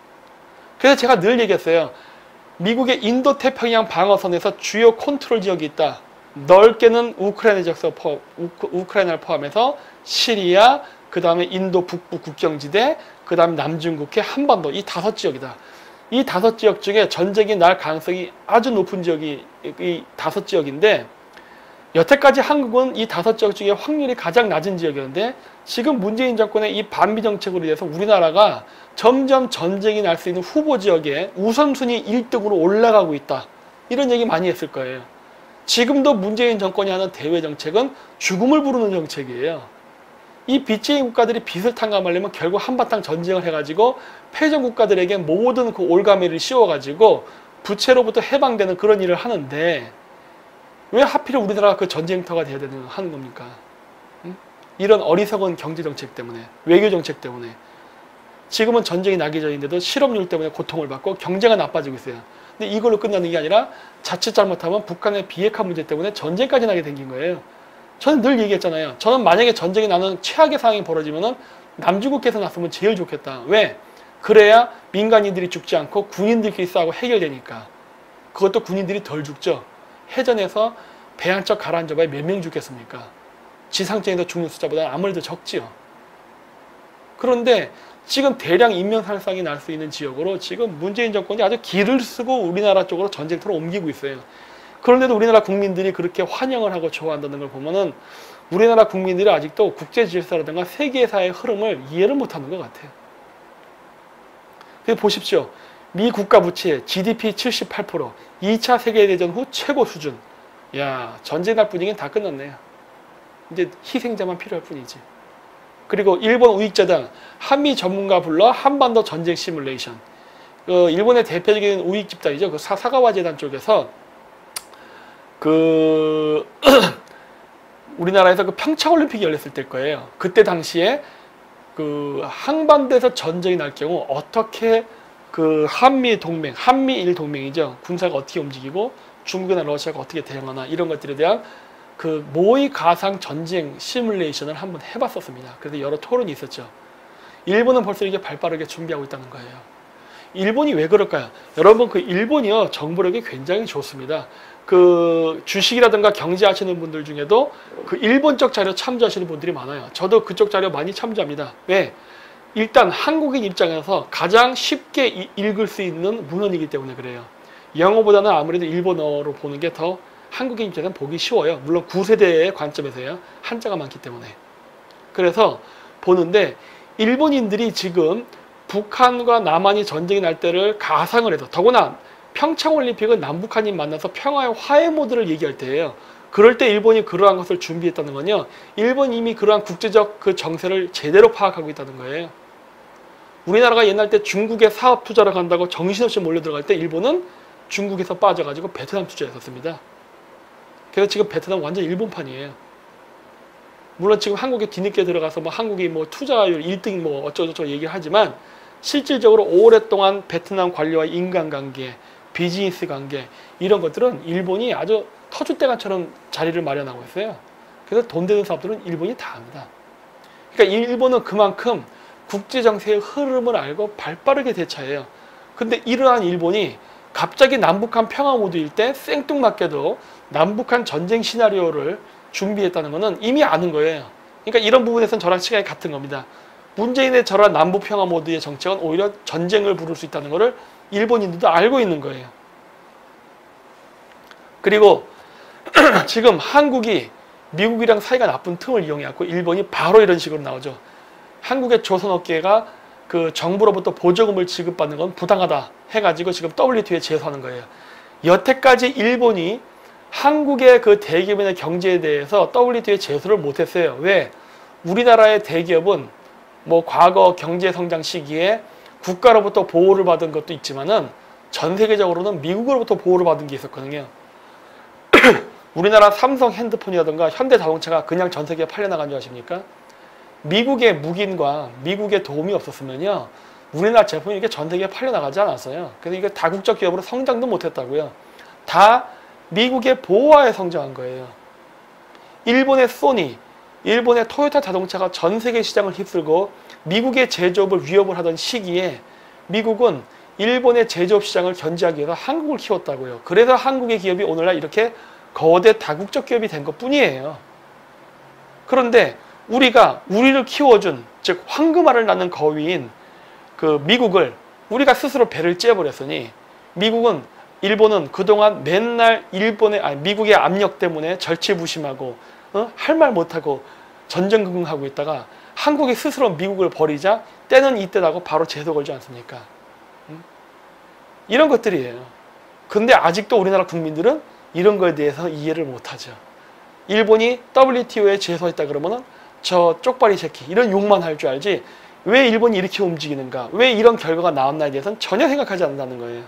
그래서 제가 늘 얘기했어요. 미국의 인도태평양 방어선에서 주요 컨트롤 지역이 있다. 넓게는 우크라이나를 포함해서 시리아, 그 다음에 인도 북부 국경지대, 그 다음에 남중국해, 한반도, 이 5지역이다. 이 5지역 중에 전쟁이 날 가능성이 아주 높은 지역이 이 5지역인데, 여태까지 한국은 이 5지역 중에 확률이 가장 낮은 지역이었는데, 지금 문재인 정권의 이 반미 정책으로 인해서 우리나라가 점점 전쟁이 날 수 있는 후보 지역에 우선순위 1등으로 올라가고 있다. 이런 얘기 많이 했을 거예요. 지금도 문재인 정권이 하는 대외 정책은 죽음을 부르는 정책이에요. 이 빚쟁이 국가들이 빚을 탕감하려면 결국 한바탕 전쟁을 해가지고 패전 국가들에게 모든 그 올가미를 씌워가지고 부채로부터 해방되는 그런 일을 하는데, 왜 하필 우리나라가 그 전쟁터가 돼야 하는 겁니까? 이런 어리석은 경제정책 때문에, 외교정책 때문에. 지금은 전쟁이 나기 전인데도 실업률 때문에 고통을 받고 경제가 나빠지고 있어요. 근데 이걸로 끝나는 게 아니라 자칫 잘못하면 북한의 비핵화 문제 때문에 전쟁까지 나게 생긴 거예요. 저는 늘 얘기했잖아요. 저는 만약에 전쟁이 나는 최악의 상황이 벌어지면은 남중국해에서 났으면 제일 좋겠다. 왜? 그래야 민간인들이 죽지 않고 군인들끼리 싸우고 해결되니까. 그것도 군인들이 덜 죽죠. 해전에서 배 한 척 가라앉아봐야 몇 명 죽겠습니까? 지상전에서 죽는 숫자보다 아무래도 적지요. 그런데 지금 대량 인명살상이 날 수 있는 지역으로 지금 문재인 정권이 아주 기를 쓰고 우리나라 쪽으로 전쟁터로 옮기고 있어요. 그런데도 우리나라 국민들이 그렇게 환영을 하고 좋아한다는 걸 보면은 우리나라 국민들이 아직도 국제 질서라든가 세계사의 흐름을 이해를 못하는 것 같아요. 그래서 보십시오. 미 국가 부채 GDP 78%, 2차 세계대전 후 최고 수준. 야, 전쟁 날 분위기는 다 끝났네요. 이제 희생자만 필요할 뿐이지. 그리고 일본 우익재단, 한미 전문가 불러 한반도 전쟁 시뮬레이션. 일본의 대표적인 우익 집단이죠. 그 사가와 재단 쪽에서 우리나라에서 그 평창올림픽이 열렸을 때일 거예요. 그때 당시에 한반도에서 전쟁이 날 경우 어떻게 한미 동맹, 한미일 동맹이죠. 군사가 어떻게 움직이고 중국이나 러시아가 어떻게 대응하나 이런 것들에 대한 모의 가상 전쟁 시뮬레이션을 한번 해봤었습니다. 그래서 여러 토론이 있었죠. 일본은 벌써 이게 발빠르게 준비하고 있다는 거예요. 일본이 왜 그럴까요? 여러분, 일본이요, 정보력이 굉장히 좋습니다. 주식이라든가 경제하시는 분들 중에도 일본 쪽 자료 참조하시는 분들이 많아요. 저도 그쪽 자료 많이 참조합니다. 왜? 일단 한국인 입장에서 가장 쉽게 읽을 수 있는 문헌이기 때문에 그래요. 영어보다는 아무래도 일본어로 보는 게 더 한국인 입장에서는 보기 쉬워요. 물론 9세대의 관점에서요. 한자가 많기 때문에. 그래서 보는데 일본인들이 지금 북한과 남한이 전쟁이 날 때를 가상을 해서, 더구나 평창올림픽은 남북한이 만나서 평화의 화해 모드를 얘기할 때예요. 그럴 때 일본이 그러한 것을 준비했다는 건요. 일본이 이미 그러한 국제적 정세를 제대로 파악하고 있다는 거예요. 우리나라가 옛날 때 중국에 사업 투자를 간다고 정신없이 몰려들어갈 때 일본은 중국에서 빠져가지고 베트남 투자했었습니다. 그래서 지금 베트남 완전 일본판이에요. 물론 지금 한국에 뒤늦게 들어가서 한국이 투자율 1등 어쩌고저쩌고 얘기를 하지만 실질적으로 오랫동안 베트남 관료와의 인간관계, 비즈니스 관계 이런 것들은 일본이 아주 터줏대감처럼 자리를 마련하고 있어요. 그래서 돈 되는 사업들은 일본이 다 합니다. 그러니까 일본은 그만큼 국제정세의 흐름을 알고 발빠르게 대처해요. 근데 이러한 일본이 갑자기 남북한 평화 모드일 때 생뚱맞게도 남북한 전쟁 시나리오를 준비했다는 것은 이미 아는 거예요. 그러니까 이런 부분에서는 저랑 시각이 같은 겁니다. 문재인의 저런 남북 평화 모드의 정책은 오히려 전쟁을 부를 수 있다는 것을 일본인들도 알고 있는 거예요. 그리고 지금 한국이 미국이랑 사이가 나쁜 틈을 이용해갖고 일본이 바로 이런 식으로 나오죠. 한국의 조선업계가 그 정부로부터 보조금을 지급받는 건 부당하다 해가지고 지금 WTO에 제소하는 거예요. 여태까지 일본이 한국의 그 대기업의 경제에 대해서 WTO에 제소를 못했어요. 왜? 우리나라의 대기업은 뭐 과거 경제 성장 시기에 국가로부터 보호를 받은 것도 있지만은 전 세계적으로는 미국으로부터 보호를 받은 게 있었거든요. 우리나라 삼성 핸드폰이라든가 현대 자동차가 그냥 전 세계에 팔려나간 줄 아십니까? 미국의 묵인과 미국의 도움이 없었으면요, 우리나라 제품이 이렇게 전 세계에 팔려나가지 않았어요. 그래서 이게 다국적 기업으로 성장도 못했다고요. 다 미국의 보호하에 성장한 거예요. 일본의 소니, 일본의 토요타 자동차가 전 세계 시장을 휩쓸고 미국의 제조업을 위협을 하던 시기에 미국은 일본의 제조업 시장을 견제하기 위해서 한국을 키웠다고요. 그래서 한국의 기업이 오늘날 이렇게 거대 다국적 기업이 된 것 뿐이에요. 그런데 우리가 우리를 키워준, 즉 황금알을 낳는 거위인 그 미국을 우리가 스스로 배를 째버렸으니 일본은 그동안 맨날 미국의 압력 때문에 절치부심하고 할 말 못하고 전전긍긍하고 있다가 한국이 스스로 미국을 버리자 때는 이때라고 바로 제소 걸지 않습니까? 이런 것들이에요. 근데 아직도 우리나라 국민들은 이런 거에 대해서 이해를 못하죠. 일본이 WTO에 제소했다 그러면은 저 쪽발이 새끼 이런 욕만 할 줄 알지 왜 일본이 이렇게 움직이는가, 왜 이런 결과가 나왔나에 대해서는 전혀 생각하지 않는다는 거예요.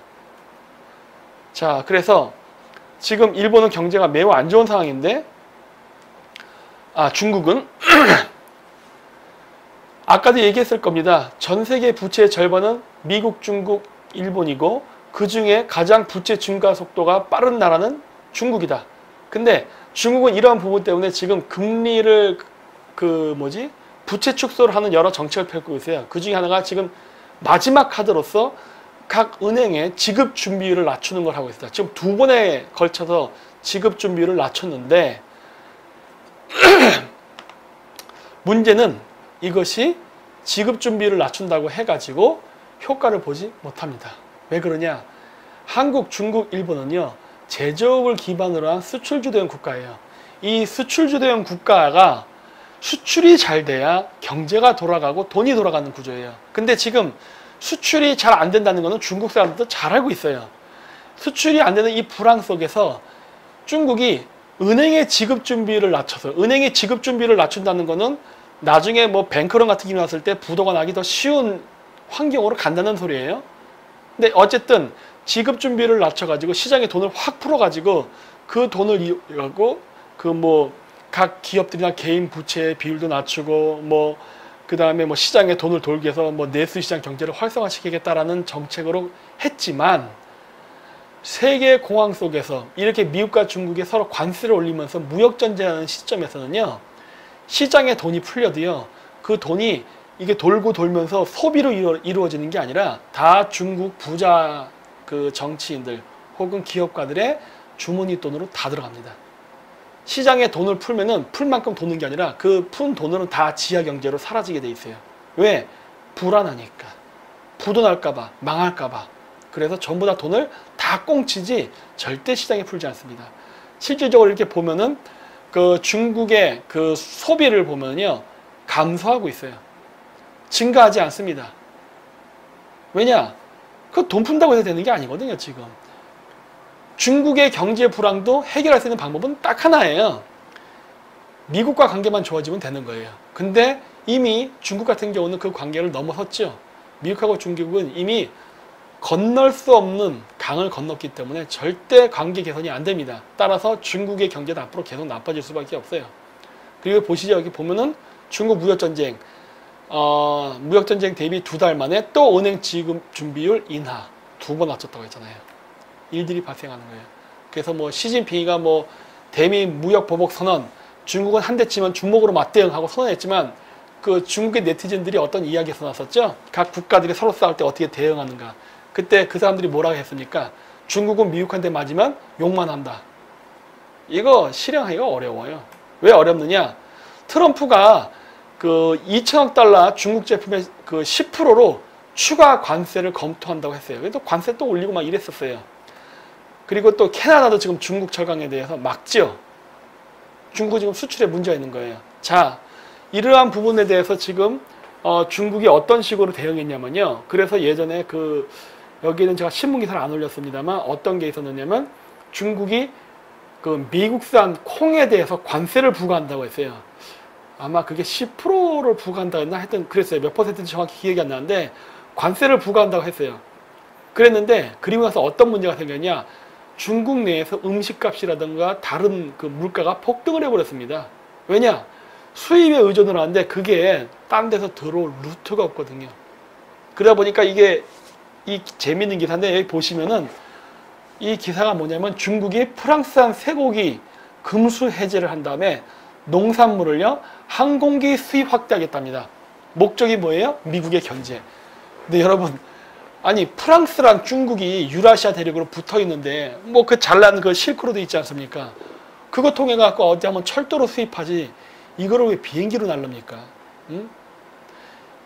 자, 그래서 지금 일본은 경제가 매우 안 좋은 상황인데 중국은 아까도 얘기했을 겁니다. 전 세계 부채의 절반은 미국, 중국, 일본이고 그 중에 가장 부채 증가 속도가 빠른 나라는 중국이다. 근데 중국은 이러한 부분 때문에 지금 금리를 부채 축소를 하는 여러 정책을 펼고 있어요. 그 중에 하나가 지금 마지막 카드로서 각 은행의 지급 준비율을 낮추는 걸 하고 있습니다. 지금 2번에 걸쳐서 지급 준비율을 낮췄는데 문제는 이것이 지급 준비율을 낮춘다고 해가지고 효과를 보지 못합니다. 왜 그러냐? 한국, 중국, 일본은요, 제조업을 기반으로 한 수출주도형 국가예요. 이 수출주도형 국가가 수출이 잘 돼야 경제가 돌아가고 돈이 돌아가는 구조예요. 근데 지금 수출이 잘 안 된다는 것은 중국 사람들도 잘 알고 있어요. 수출이 안 되는 이 불황 속에서 중국이 은행의 지급 준비를 낮춰서, 은행의 지급 준비를 낮춘다는 것은 나중에 뭐 뱅크런 같은 일이 났을 때 부도가 나기 더 쉬운 환경으로 간다는 소리예요. 근데 어쨌든 지급 준비를 낮춰가지고 시장에 돈을 확 풀어가지고 그 돈을 이용하고 각 기업들이나 개인 부채의 비율도 낮추고 그 다음에 시장에 돈을 돌기 위해서 내수 시장 경제를 활성화시키겠다라는 정책으로 했지만 세계 공황 속에서 이렇게 미국과 중국이 서로 관세를 올리면서 무역 전쟁하는 시점에서는요, 시장에 돈이 풀려도요, 그 돈이 이게 돌고 돌면서 소비로 이루어지는 게 아니라 다 중국 부자 그 정치인들 혹은 기업가들의 주머니 돈으로 다 들어갑니다. 시장에 돈을 풀면은 풀 만큼 도는 게 아니라 그 푼 돈으로는 다 지하 경제로 사라지게 돼 있어요. 왜? 불안하니까. 부도 날까봐, 망할까봐. 그래서 전부 다 돈을 다 꽁치지 절대 시장에 풀지 않습니다. 실질적으로 이렇게 보면은 그 중국의 그 소비를 보면요, 감소하고 있어요. 증가하지 않습니다. 왜냐? 그 돈 푼다고 해서 되는 게 아니거든요, 지금. 중국의 경제 불황도 해결할 수 있는 방법은 딱 하나예요. 미국과 관계만 좋아지면 되는 거예요. 근데 이미 중국 같은 경우는 그 관계를 넘어섰죠. 미국하고 중국은 이미 건널 수 없는 강을 건넜기 때문에 절대 관계 개선이 안 됩니다. 따라서 중국의 경제는 앞으로 계속 나빠질 수밖에 없어요. 그리고 보시죠. 여기 보면은 중국 무역전쟁, 무역전쟁 대비 2달 만에 또 은행 지급 준비율 인하 2번 낮췄다고 했잖아요. 일들이 발생하는 거예요. 그래서 시진핑이가 대미 무역 보복 선언, 중국은 한 대치면 주먹으로 맞대응하고 선언했지만 그 중국의 네티즌들이 어떤 이야기가 나왔었죠? 각 국가들이 서로 싸울 때 어떻게 대응하는가. 그때 그 사람들이 뭐라고 했습니까? 중국은 미국한테 맞으면 욕만 한다. 이거 실행하기가 어려워요. 왜 어렵느냐? 트럼프가 그 2천억 달러 중국 제품의 그 10%로 추가 관세를 검토한다고 했어요. 그래서 관세 또 올리고 막 이랬었어요. 그리고 또 캐나다도 지금 중국 철강에 대해서 막죠. 중국 지금 수출에 문제가 있는 거예요. 자, 이러한 부분에 대해서 지금 중국이 어떤 식으로 대응했냐면요. 그래서 예전에 여기는 제가 신문 기사를 안 올렸습니다만 어떤 게 있었느냐면 중국이 그 미국산 콩에 대해서 관세를 부과한다고 했어요. 아마 그게 10%를 부과한다 했나? 하여튼 그랬어요. 몇 퍼센트인지 정확히 기억이 안 나는데 관세를 부과한다고 했어요. 그랬는데 그리고 나서 어떤 문제가 생겼냐? 중국 내에서 음식값이라든가 다른 그 물가가 폭등을 해버렸습니다. 왜냐? 수입에 의존을 하는데 그게 딴 데서 들어올 루트가 없거든요. 그러다 보니까 이게 이 재밌는 기사인데 여기 보시면은 이 기사가 뭐냐면 중국이 프랑스산 쇠고기 금수 해제를 한 다음에 농산물을요 항공기 수입 확대하겠답니다. 목적이 뭐예요? 미국의 견제. 근데 여러분 아니 프랑스랑 중국이 유라시아 대륙으로 붙어 있는데 뭐 그 잘난 그 실크로드 있지 않습니까? 그거 통해 갖고 어디 한번 철도로 수입하지 이거를 왜 비행기로 날릅니까? 응?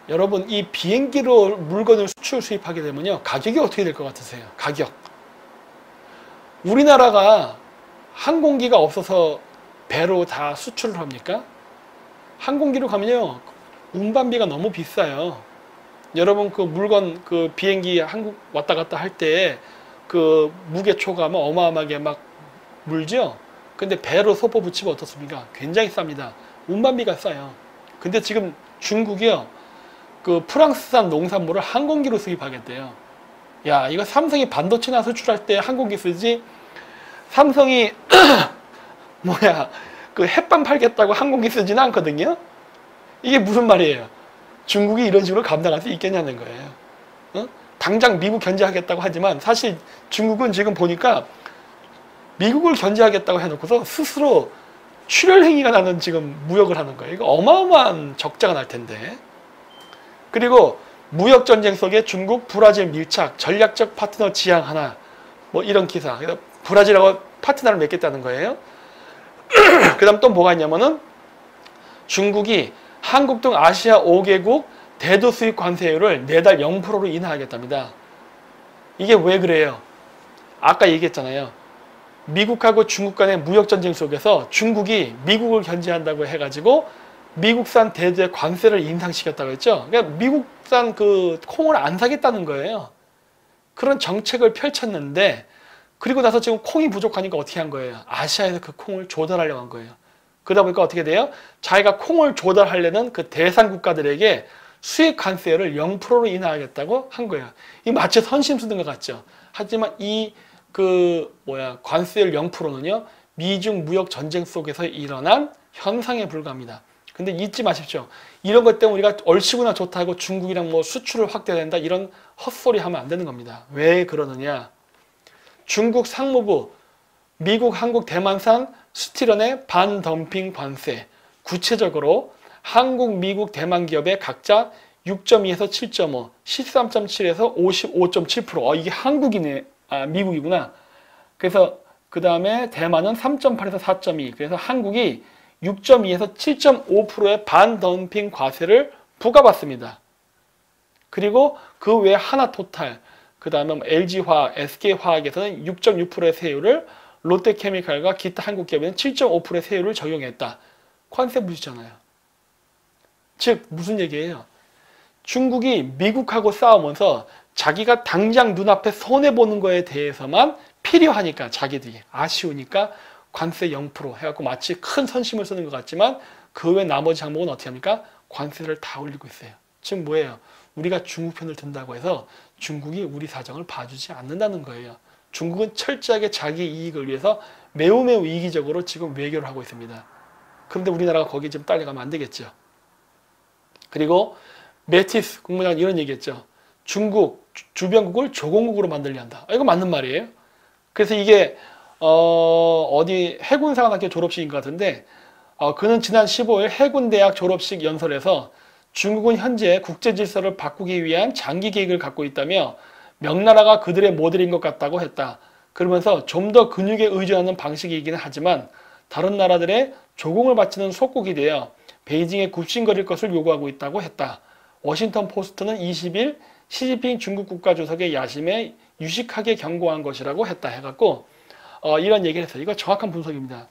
여러분 이 비행기로 물건을 수출 수입하게 되면요 가격이 어떻게 될 것 같으세요? 가격. 우리나라가 항공기가 없어서 배로 다 수출을 합니까? 항공기로 가면요 운반비가 너무 비싸요. 여러분 그 물건 그 비행기 한국 왔다 갔다 할 때 그 무게 초과하면 어마어마하게 막 물죠. 근데 배로 소포 붙이면 어떻습니까? 굉장히 쌉니다. 운반비가 싸요. 근데 지금 중국이요 그 프랑스산 농산물을 항공기로 수입하겠대요. 야 이거 삼성이 반도체나 수출할 때 항공기 쓰지 삼성이 뭐야 그 햇반 팔겠다고 항공기 쓰지는 않거든요. 이게 무슨 말이에요? 중국이 이런 식으로 감당할 수 있겠냐는 거예요. 어? 당장 미국 견제하겠다고 하지만 사실 중국은 지금 보니까 미국을 견제하겠다고 해놓고서 스스로 출혈 행위가 나는 지금 무역을 하는 거예요. 이거 어마어마한 적자가 날 텐데. 그리고 무역 전쟁 속에 중국 브라질 밀착 전략적 파트너 지향 하나 뭐 이런 기사. 그래서 브라질하고 파트너를 맺겠다는 거예요. 그 다음 또 뭐가 있냐면은 중국이 한국 등 아시아 5개국 대두 수입 관세율을 내달 0%로 인하하겠답니다. 이게 왜 그래요? 아까 얘기했잖아요. 미국하고 중국 간의 무역 전쟁 속에서 중국이 미국을 견제한다고 해가지고 미국산 대두의 관세를 인상시켰다고 했죠. 그러니까 미국산 그 콩을 안 사겠다는 거예요. 그런 정책을 펼쳤는데 그리고 나서 지금 콩이 부족하니까 어떻게 한 거예요? 아시아에서 그 콩을 조달하려고 한 거예요. 그러다 보니까 어떻게 돼요? 자기가 콩을 조달하려는 그 대상 국가들에게 수입 관세를 0%로 인하하겠다고 한 거예요. 이 마치 선심 쓰는 것 같죠. 하지만 이 관세율 0%는요 미중 무역 전쟁 속에서 일어난 현상에 불과합니다. 근데 잊지 마십시오. 이런 것 때문에 우리가 얼씨구나 좋다고 중국이랑 뭐 수출을 확대된다 이런 헛소리 하면 안 되는 겁니다. 왜 그러느냐? 중국 상무부 미국, 한국, 대만산 스티런의 반덤핑 관세. 구체적으로 한국, 미국, 대만 기업의 각자 6.2에서 7.5, 13.7에서 55.7%. 이게 한국이네. 미국이구나. 그래서 그 다음에 대만은 3.8에서 4.2. 그래서 한국이 6.2에서 7.5%의 반덤핑 과세를 부과받습니다. 그리고 그 외에 하나토탈, 그 다음에 LG화학, SK화학에서는 6.6%의 세율을 롯데케미칼과 기타 한국 기업에는 7.5%의 세율을 적용했다. 관세 무시잖아요. 즉 무슨 얘기예요? 중국이 미국하고 싸우면서 자기가 당장 눈앞에 손해보는 거에 대해서만 필요하니까 자기들이 아쉬우니까 관세 0% 해갖고 마치 큰 선심을 쓰는 것 같지만 그 외 나머지 항목은 어떻게 합니까? 관세를 다 올리고 있어요. 즉 뭐예요? 우리가 중국 편을 든다고 해서 중국이 우리 사정을 봐주지 않는다는 거예요. 중국은 철저하게 자기 이익을 위해서 매우 이기적으로 지금 외교를 하고 있습니다. 그런데 우리나라가 거기에 좀 딸려가면 안 되겠죠. 그리고 매티스 국무장관 이런 얘기했죠. 중국 주변국을 조공국으로 만들려 한다. 이거 맞는 말이에요. 그래서 이게 어디 해군사관학교 졸업식인 것 같은데 그는 지난 15일 해군대학 졸업식 연설에서 중국은 현재 국제질서를 바꾸기 위한 장기 계획을 갖고 있다며 명나라가 그들의 모델인 것 같다고 했다. 그러면서 좀 더 근육에 의존하는 방식이기는 하지만 다른 나라들의 조공을 바치는 속국이 되어 베이징에 굽신거릴 것을 요구하고 있다고 했다. 워싱턴 포스트는 20일 시진핑 중국 국가주석의 야심에 유식하게 경고한 것이라고 했다 해갖고 이런 얘기를 했어요. 이거 정확한 분석입니다.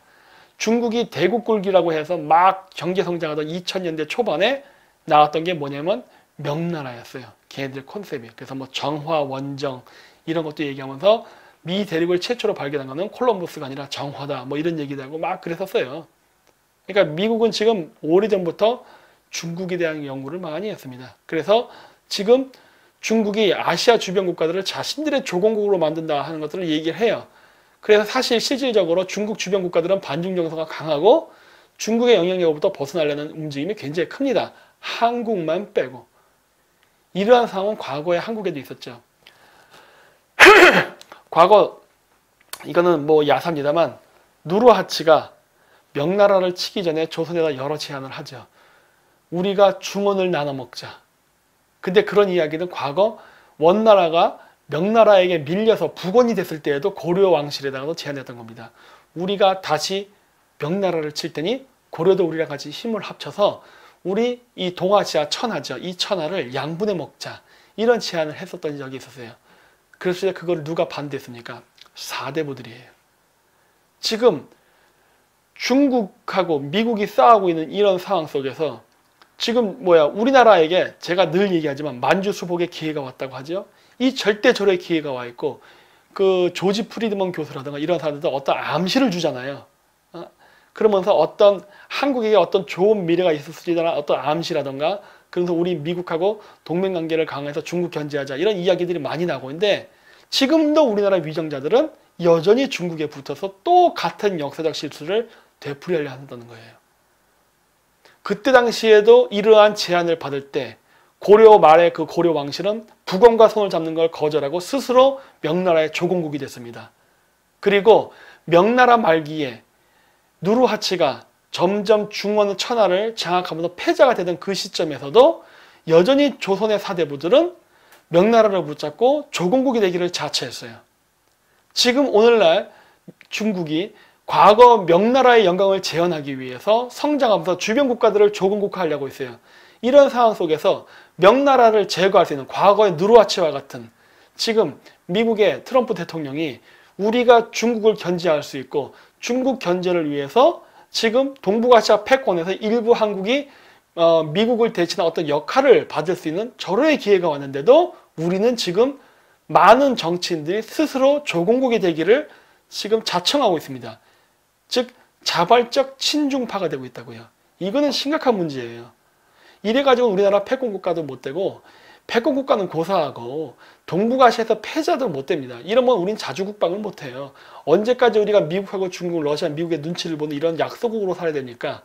중국이 대국굴기라고 해서 막 경제성장하던 2000년대 초반에 나왔던 게 뭐냐면 명나라였어요. 걔네들 컨셉이. 그래서 뭐 정화, 원정 이런 것도 얘기하면서 미 대륙을 최초로 발견한 거는 콜럼버스가 아니라 정화다. 뭐 이런 얘기도 하고 막 그랬었어요. 그러니까 미국은 지금 오래전부터 중국에 대한 연구를 많이 했습니다. 그래서 지금 중국이 아시아 주변 국가들을 자신들의 조공국으로 만든다 하는 것들을 얘기를 해요. 그래서 사실 실질적으로 중국 주변 국가들은 반중 정서가 강하고 중국의 영향력으로부터 벗어나려는 움직임이 굉장히 큽니다. 한국만 빼고. 이러한 상황은 과거에 한국에도 있었죠. 과거 이거는 뭐 야사입니다만 누르하치가 명나라를 치기 전에 조선에다 여러 제안을 하죠. 우리가 중원을 나눠 먹자. 근데 그런 이야기는 과거 원나라가 명나라에게 밀려서 북원이 됐을 때에도 고려 왕실에다가도 제안했던 겁니다. 우리가 다시 명나라를 칠 테니 고려도 우리랑 같이 힘을 합쳐서 우리 이 동아시아 천하죠. 이 천하를 양분해 먹자. 이런 제안을 했었던 적이 있었어요. 그래서 그걸 누가 반대했습니까? 사대부들이에요. 지금 중국하고 미국이 싸우고 있는 이런 상황 속에서 지금 우리나라에게 제가 늘 얘기하지만 만주수복의 기회가 왔다고 하죠. 이 절대절의 기회가 와 있고 그 조지 프리드먼 교수라든가 이런 사람들도 어떤 암시를 주잖아요. 그러면서 어떤 한국에게 어떤 좋은 미래가 있을 수 있다는 어떤 암시라든가 그래서 우리 미국하고 동맹관계를 강화해서 중국 견제하자 이런 이야기들이 많이 나오고 있는데 지금도 우리나라 위정자들은 여전히 중국에 붙어서 또 같은 역사적 실수를 되풀이하려 한다는 거예요. 그때 당시에도 이러한 제안을 받을 때 고려 말의 그 고려 왕실은 북원과 손을 잡는 걸 거절하고 스스로 명나라의 조공국이 됐습니다. 그리고 명나라 말기에 누르하치가 점점 중원 천하를 장악하면서 패자가 되던 그 시점에서도 여전히 조선의 사대부들은 명나라를 붙잡고 조공국이 되기를 자처했어요. 지금 오늘날 중국이 과거 명나라의 영광을 재현하기 위해서 성장하면서 주변 국가들을 조공국화하려고 했어요. 이런 상황 속에서 명나라를 제거할 수 있는 과거의 누르하치와 같은 지금 미국의 트럼프 대통령이 우리가 중국을 견제할 수 있고 중국 견제를 위해서 지금 동북아시아 패권에서 일부 한국이 미국을 대신한 어떤 역할을 받을 수 있는 절호의 기회가 왔는데도 우리는 지금 많은 정치인들이 스스로 조공국이 되기를 지금 자청하고 있습니다. 즉 자발적 친중파가 되고 있다고요. 이거는 심각한 문제예요. 이래가지고 우리나라 패권국가도 못 되고 패권국가는 고사하고 동북아시아에서 패자도 못 됩니다. 이러면 우린 자주국방을 못 해요. 언제까지 우리가 미국하고 중국, 러시아, 미국의 눈치를 보는 이런 약소국으로 살아야 됩니까?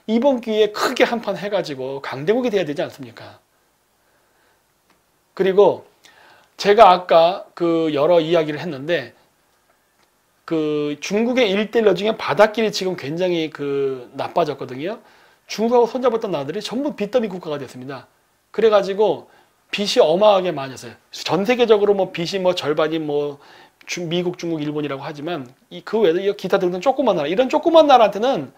이번 기회에 크게 한판 해가지고 강대국이 돼야 되지 않습니까? 그리고 제가 아까 그 여러 이야기를 했는데 그 중국의 일대일로 중에 바닷길이 지금 굉장히 나빠졌거든요. 중국하고 손잡았던 나라들이 전부 빚더미 국가가 됐습니다. 그래가지고 빚이 어마하게 많았어요. 전 세계적으로 뭐 빚이 뭐 절반이 뭐 미국, 중국, 일본이라고 하지만 그 외에도 기타 등등 조그만 나라, 이런 조그만 나라한테는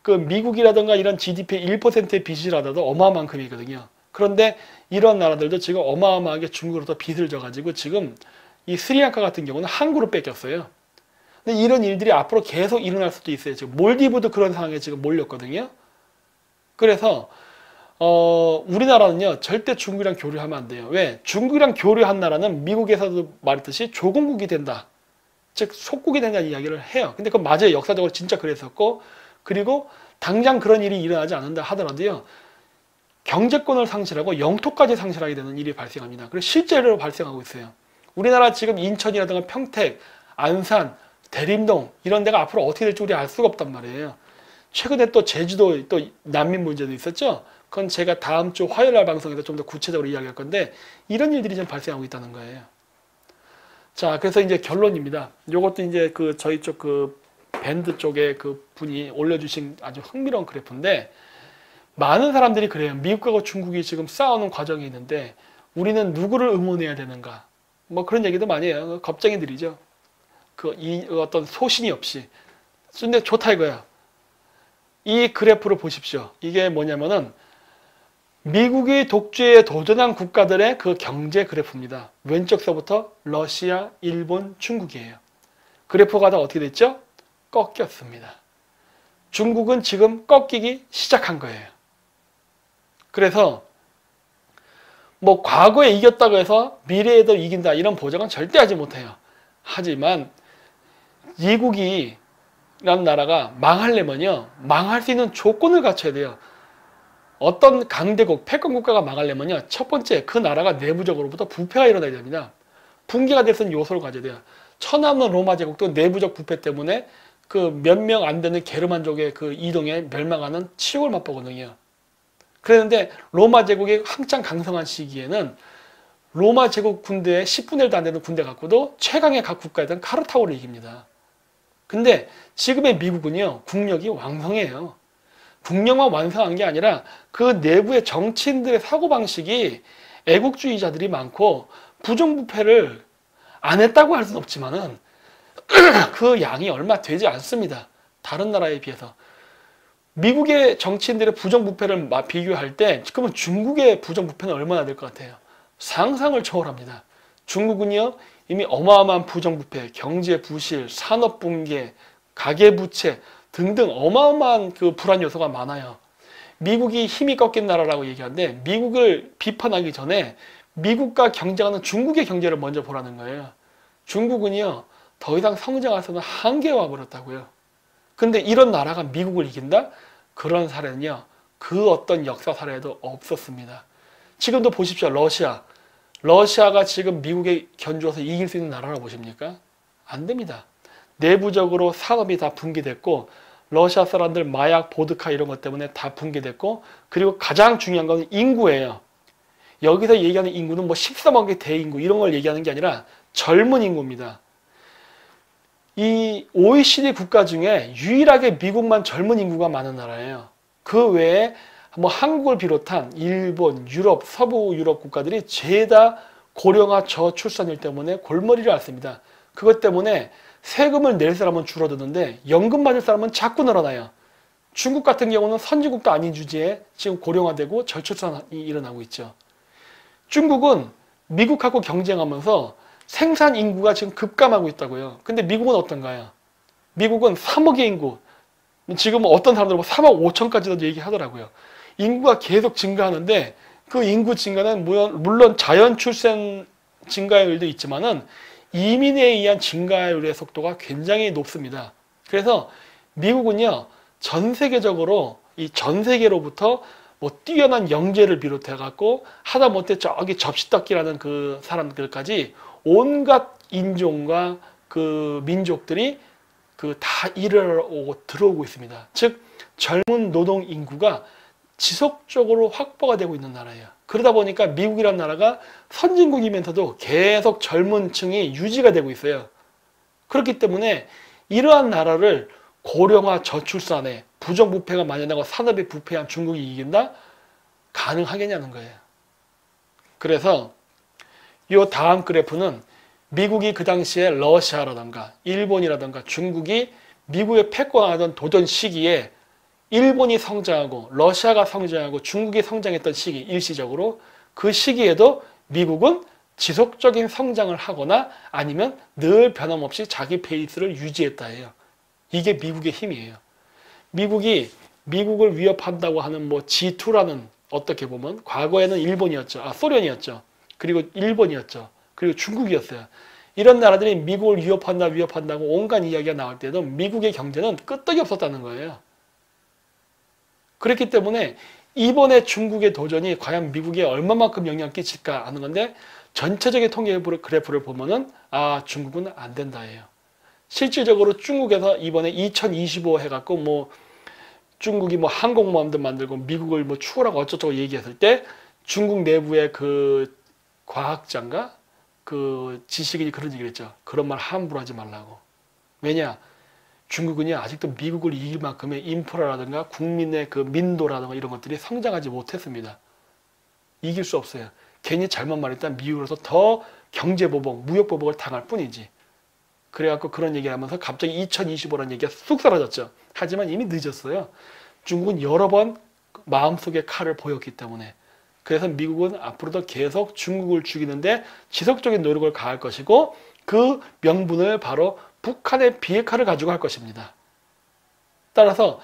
그 미국이라든가 이런 GDP의 1%의 빚이라도 어마어마한 금이거든요. 그런데 이런 나라들도 지금 어마어마하게 중국으로부터 빚을 져가지고 지금 이 스리랑카 같은 경우는 항구로 뺏겼어요. 근데 이런 일들이 앞으로 계속 일어날 수도 있어요. 지금 몰디브도 그런 상황에 지금 몰렸거든요. 그래서 우리나라는요 절대 중국이랑 교류하면 안 돼요. 왜? 중국이랑 교류한 나라는 미국에서도 말했듯이 조공국이 된다. 즉 속국이 된다는 이야기를 해요. 근데 그건 맞아요. 역사적으로 진짜 그랬었고 그리고 당장 그런 일이 일어나지 않는다 하더라도요. 경제권을 상실하고 영토까지 상실하게 되는 일이 발생합니다. 그리고 실제로 발생하고 있어요. 우리나라 지금 인천이라든가 평택, 안산, 대림동 이런 데가 앞으로 어떻게 될지 우리 알 수가 없단 말이에요. 최근에 또 제주도 또 난민 문제도 있었죠. 그건 제가 다음 주 화요일 날 방송에서 좀 더 구체적으로 이야기할 건데 이런 일들이 지금 발생하고 있다는 거예요. 자, 그래서 이제 결론입니다. 요것도 이제 저희 쪽 밴드 쪽에 분이 올려주신 아주 흥미로운 그래프인데 많은 사람들이 그래요. 미국하고 중국이 지금 싸우는 과정이 있는데 우리는 누구를 응원해야 되는가? 뭐 그런 얘기도 많이 해요. 겁쟁이들이죠. 어떤 소신이 없이. 근데 좋다 이거야. 이 그래프를 보십시오. 이게 뭐냐면은 미국이 독재에 도전한 국가들의 그 경제 그래프입니다. 왼쪽서부터 러시아, 일본, 중국이에요. 그래프가 다 어떻게 됐죠? 꺾였습니다. 중국은 지금 꺾이기 시작한 거예요. 그래서 뭐 과거에 이겼다고 해서 미래에도 이긴다 이런 보장은 절대 하지 못해요. 하지만 미국이라는 나라가 망하려면요, 망할 수 있는 조건을 갖춰야 돼요. 어떤 강대국, 패권 국가가 망하려면요, 첫 번째 그 나라가 내부적으로부터 부패가 일어나야 됩니다. 붕괴가 될 수 있는 요소를 가져야 돼요. 처남는 로마 제국도 내부적 부패 때문에 그 몇 명 안 되는 게르만족의 그 이동에 멸망하는 치욕을 맛보거든요. 그랬는데 로마 제국이 한창 강성한 시기에는 로마 제국 군대의 10분의 1도 안 되는 군대 갖고도 최강의 각 국가였던 카르타고를 이깁니다. 근데 지금의 미국은요, 국력이 왕성해요. 국력만 완성한 게 아니라 그 내부의 정치인들의 사고방식이 애국주의자들이 많고 부정부패를 안 했다고 할 수는 없지만은 그 양이 얼마 되지 않습니다. 다른 나라에 비해서. 미국의 정치인들의 부정부패를 비교할 때 그러면 중국의 부정부패는 얼마나 될 것 같아요? 상상을 초월합니다. 중국은요, 이미 어마어마한 부정부패, 경제 부실, 산업 붕괴, 가계부채 등등 어마어마한 그 불안 요소가 많아요. 미국이 힘이 꺾인 나라라고 얘기하는데 미국을 비판하기 전에 미국과 경쟁하는 중국의 경제를 먼저 보라는 거예요. 중국은요, 더 이상 성장할 수 없는 한계에 와버렸다고요. 근데 이런 나라가 미국을 이긴다? 그런 사례는요, 그 어떤 역사 사례도 없었습니다. 지금도 보십시오. 러시아가 지금 미국에 견주어서 이길 수 있는 나라라고 보십니까? 안 됩니다. 내부적으로 산업이 다 붕괴됐고 러시아 사람들 마약, 보드카 이런 것 때문에 다 붕괴됐고, 그리고 가장 중요한 건 인구예요. 여기서 얘기하는 인구는 뭐 13억의 대인구 이런 걸 얘기하는 게 아니라 젊은 인구입니다. 이 OECD 국가 중에 유일하게 미국만 젊은 인구가 많은 나라예요. 그 외에 뭐 한국을 비롯한 일본, 유럽, 서부 유럽 국가들이 죄다 고령화 저출산율 때문에 골머리를 앓습니다. 그것 때문에 세금을 낼 사람은 줄어드는데 연금 받을 사람은 자꾸 늘어나요. 중국 같은 경우는 선진국도 아닌 주제에 지금 고령화되고 저출산이 일어나고 있죠. 중국은 미국하고 경쟁하면서 생산 인구가 지금 급감하고 있다고요. 근데 미국은 어떤가요? 미국은 3억의 인구, 지금 어떤 사람들은 3억 5천까지도 얘기하더라고요. 인구가 계속 증가하는데 그 인구 증가는 물론 자연 출생 증가율도 있지만은 이민에 의한 증가율의 속도가 굉장히 높습니다. 그래서 미국은요, 전 세계적으로 이 전 세계로부터 뭐 뛰어난 영재를 비롯해 갖고 하다못해 저기 접시떡기라는 그 사람들까지 온갖 인종과 그 민족들이 그 다 일을 들어오고 있습니다. 즉 젊은 노동 인구가 지속적으로 확보가 되고 있는 나라예요. 그러다 보니까 미국이라는 나라가 선진국이면서도 계속 젊은 층이 유지가 되고 있어요. 그렇기 때문에 이러한 나라를 고령화 저출산에 부정부패가 만연하고 산업이 부패한 중국이 이긴다? 가능하겠냐는 거예요. 그래서 이 다음 그래프는 미국이 그 당시에 러시아라든가 일본이라든가 중국이 미국에 패권하던 도전 시기에 일본이 성장하고 러시아가 성장하고 중국이 성장했던 시기, 일시적으로 그 시기에도 미국은 지속적인 성장을 하거나 아니면 늘 변함없이 자기 페이스를 유지했다 해요. 이게 미국의 힘이에요. 미국이 미국을 위협한다고 하는 뭐 G2라는, 어떻게 보면 과거에는 일본이었죠. 소련이었죠. 그리고 일본이었죠. 그리고 중국이었어요. 이런 나라들이 미국을 위협한다고 온갖 이야기가 나올 때도 미국의 경제는 끄떡이 없었다는 거예요. 그렇기 때문에 이번에 중국의 도전이 과연 미국에 얼마만큼 영향을 끼칠까 하는 건데, 전체적인 통계 그래프를 보면은 중국은 안 된다예요. 실질적으로 중국에서 이번에 2025 해갖고 뭐 중국이 뭐 항공모함도 만들고 미국을 뭐 추월하고 어쩌고 얘기했을 때 중국 내부의 그 과학자인가 그 지식인이 그런 얘기를 했죠. 그런 말 함부로 하지 말라고. 왜냐? 중국은요, 아직도 미국을 이길 만큼의 인프라라든가 국민의 그 민도라든가 이런 것들이 성장하지 못했습니다. 이길 수 없어요. 괜히 잘못 말했다 미국으로서 더 경제보복, 무역보복을 당할 뿐이지. 그래갖고 그런 얘기를 하면서 갑자기 2025라는 얘기가 쑥 사라졌죠. 하지만 이미 늦었어요. 중국은 여러 번 마음속에 칼을 보였기 때문에. 그래서 미국은 앞으로도 계속 중국을 죽이는데 지속적인 노력을 가할 것이고, 그 명분을 바로 북한의 비핵화를 가지고 할 것입니다. 따라서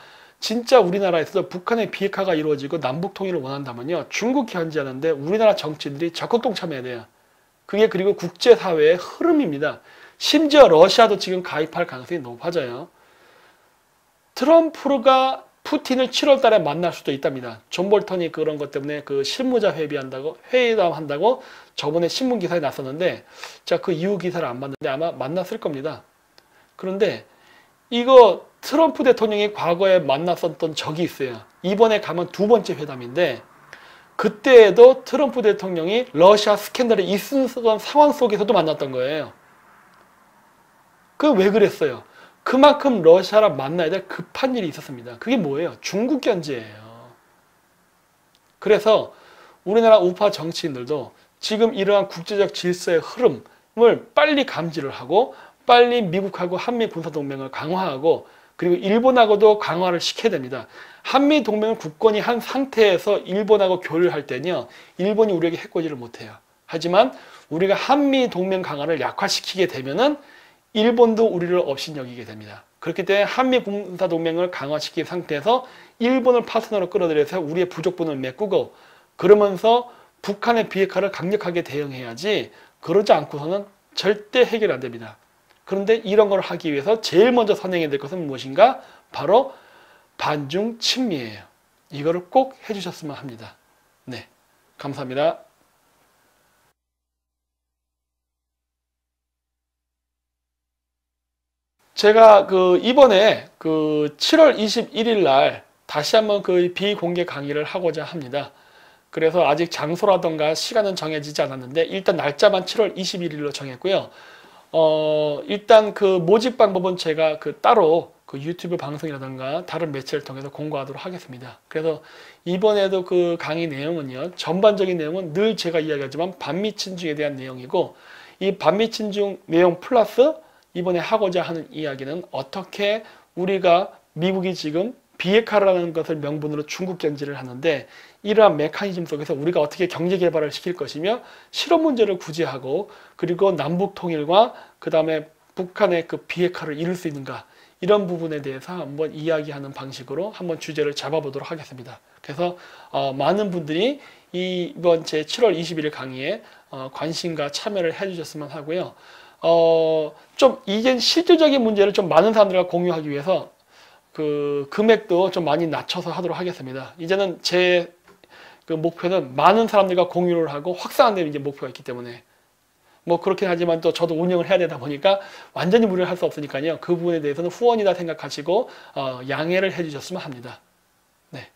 진짜 우리나라에서 북한의 비핵화가 이루어지고 남북 통일을 원한다면요, 중국 견제하는데 우리나라 정치인들이 적극 동참해야 돼요. 그게 그리고 국제사회의 흐름입니다. 심지어 러시아도 지금 가입할 가능성이 높아져요. 트럼프가 푸틴을 7월 달에 만날 수도 있답니다. 존 볼턴이 그런 것 때문에 그 실무자 회담한다고 저번에 신문 기사에 났었는데, 자, 그 이후 기사를 안 봤는데 아마 만났을 겁니다. 그런데 이거 트럼프 대통령이 과거에 만났었던 적이 있어요. 이번에 가면 두 번째 회담인데, 그때에도 트럼프 대통령이 러시아 스캔들이 있었던 상황 속에서도 만났던 거예요. 그 왜 그랬어요? 그만큼 러시아랑 만나야 될 급한 일이 있었습니다. 그게 뭐예요? 중국 견제예요. 그래서 우리나라 우파 정치인들도 지금 이러한 국제적 질서의 흐름을 빨리 감지를 하고 빨리 미국하고 한미 군사동맹을 강화하고 그리고 일본하고도 강화를 시켜야 됩니다. 한미 동맹을 굳건히 한 상태에서 일본하고 교류를 할 때는요, 일본이 우리에게 해코지를 못해요. 하지만 우리가 한미 동맹 강화를 약화시키게 되면은 일본도 우리를 업신여기게 됩니다. 그렇기 때문에 한미 군사동맹을 강화시킨 상태에서 일본을 파트너로 끌어들여서 우리의 부족분을 메꾸고, 그러면서 북한의 비핵화를 강력하게 대응해야지, 그러지 않고서는 절대 해결 안 됩니다. 그런데 이런 걸 하기 위해서 제일 먼저 선행해야 될 것은 무엇인가? 바로 반중 친미예요. 이거를 꼭 해주셨으면 합니다. 네, 감사합니다. 제가 이번에 7월 21일 날 다시 한번 비공개 강의를 하고자 합니다. 그래서 아직 장소라던가 시간은 정해지지 않았는데 일단 날짜만 7월 21일로 정했고요. 일단 모집 방법은 제가 따로 유튜브 방송이라던가 다른 매체를 통해서 공고하도록 하겠습니다. 그래서 이번에도 강의 내용은요, 전반적인 내용은 늘 제가 이야기하지만 반미친중에 대한 내용이고, 이 반미친중 내용 플러스 이번에 하고자 하는 이야기는 어떻게 우리가 미국이 지금 비핵화라는 것을 명분으로 중국 견제를 하는데, 이러한 메커니즘 속에서 우리가 어떻게 경제 개발을 시킬 것이며 실업 문제를 구제하고 그리고 남북 통일과 그 다음에 북한의 비핵화를 이룰 수 있는가, 이런 부분에 대해서 한번 이야기하는 방식으로 한번 주제를 잡아보도록 하겠습니다. 그래서 많은 분들이 이번 제 7월 21일 강의에 관심과 참여를 해주셨으면 하고요. 좀 이제 실질적인 문제를 좀 많은 사람들과 공유하기 위해서 금액도 좀 많이 낮춰서 하도록 하겠습니다. 이제는 제 목표는 많은 사람들과 공유를 하고 확산하는 이제 목표가 있기 때문에, 뭐 그렇긴 하지만 또 저도 운영을 해야 되다 보니까 완전히 무료를 할 수 없으니까요. 그 부분에 대해서는 후원이다 생각하시고 양해를 해주셨으면 합니다. 네.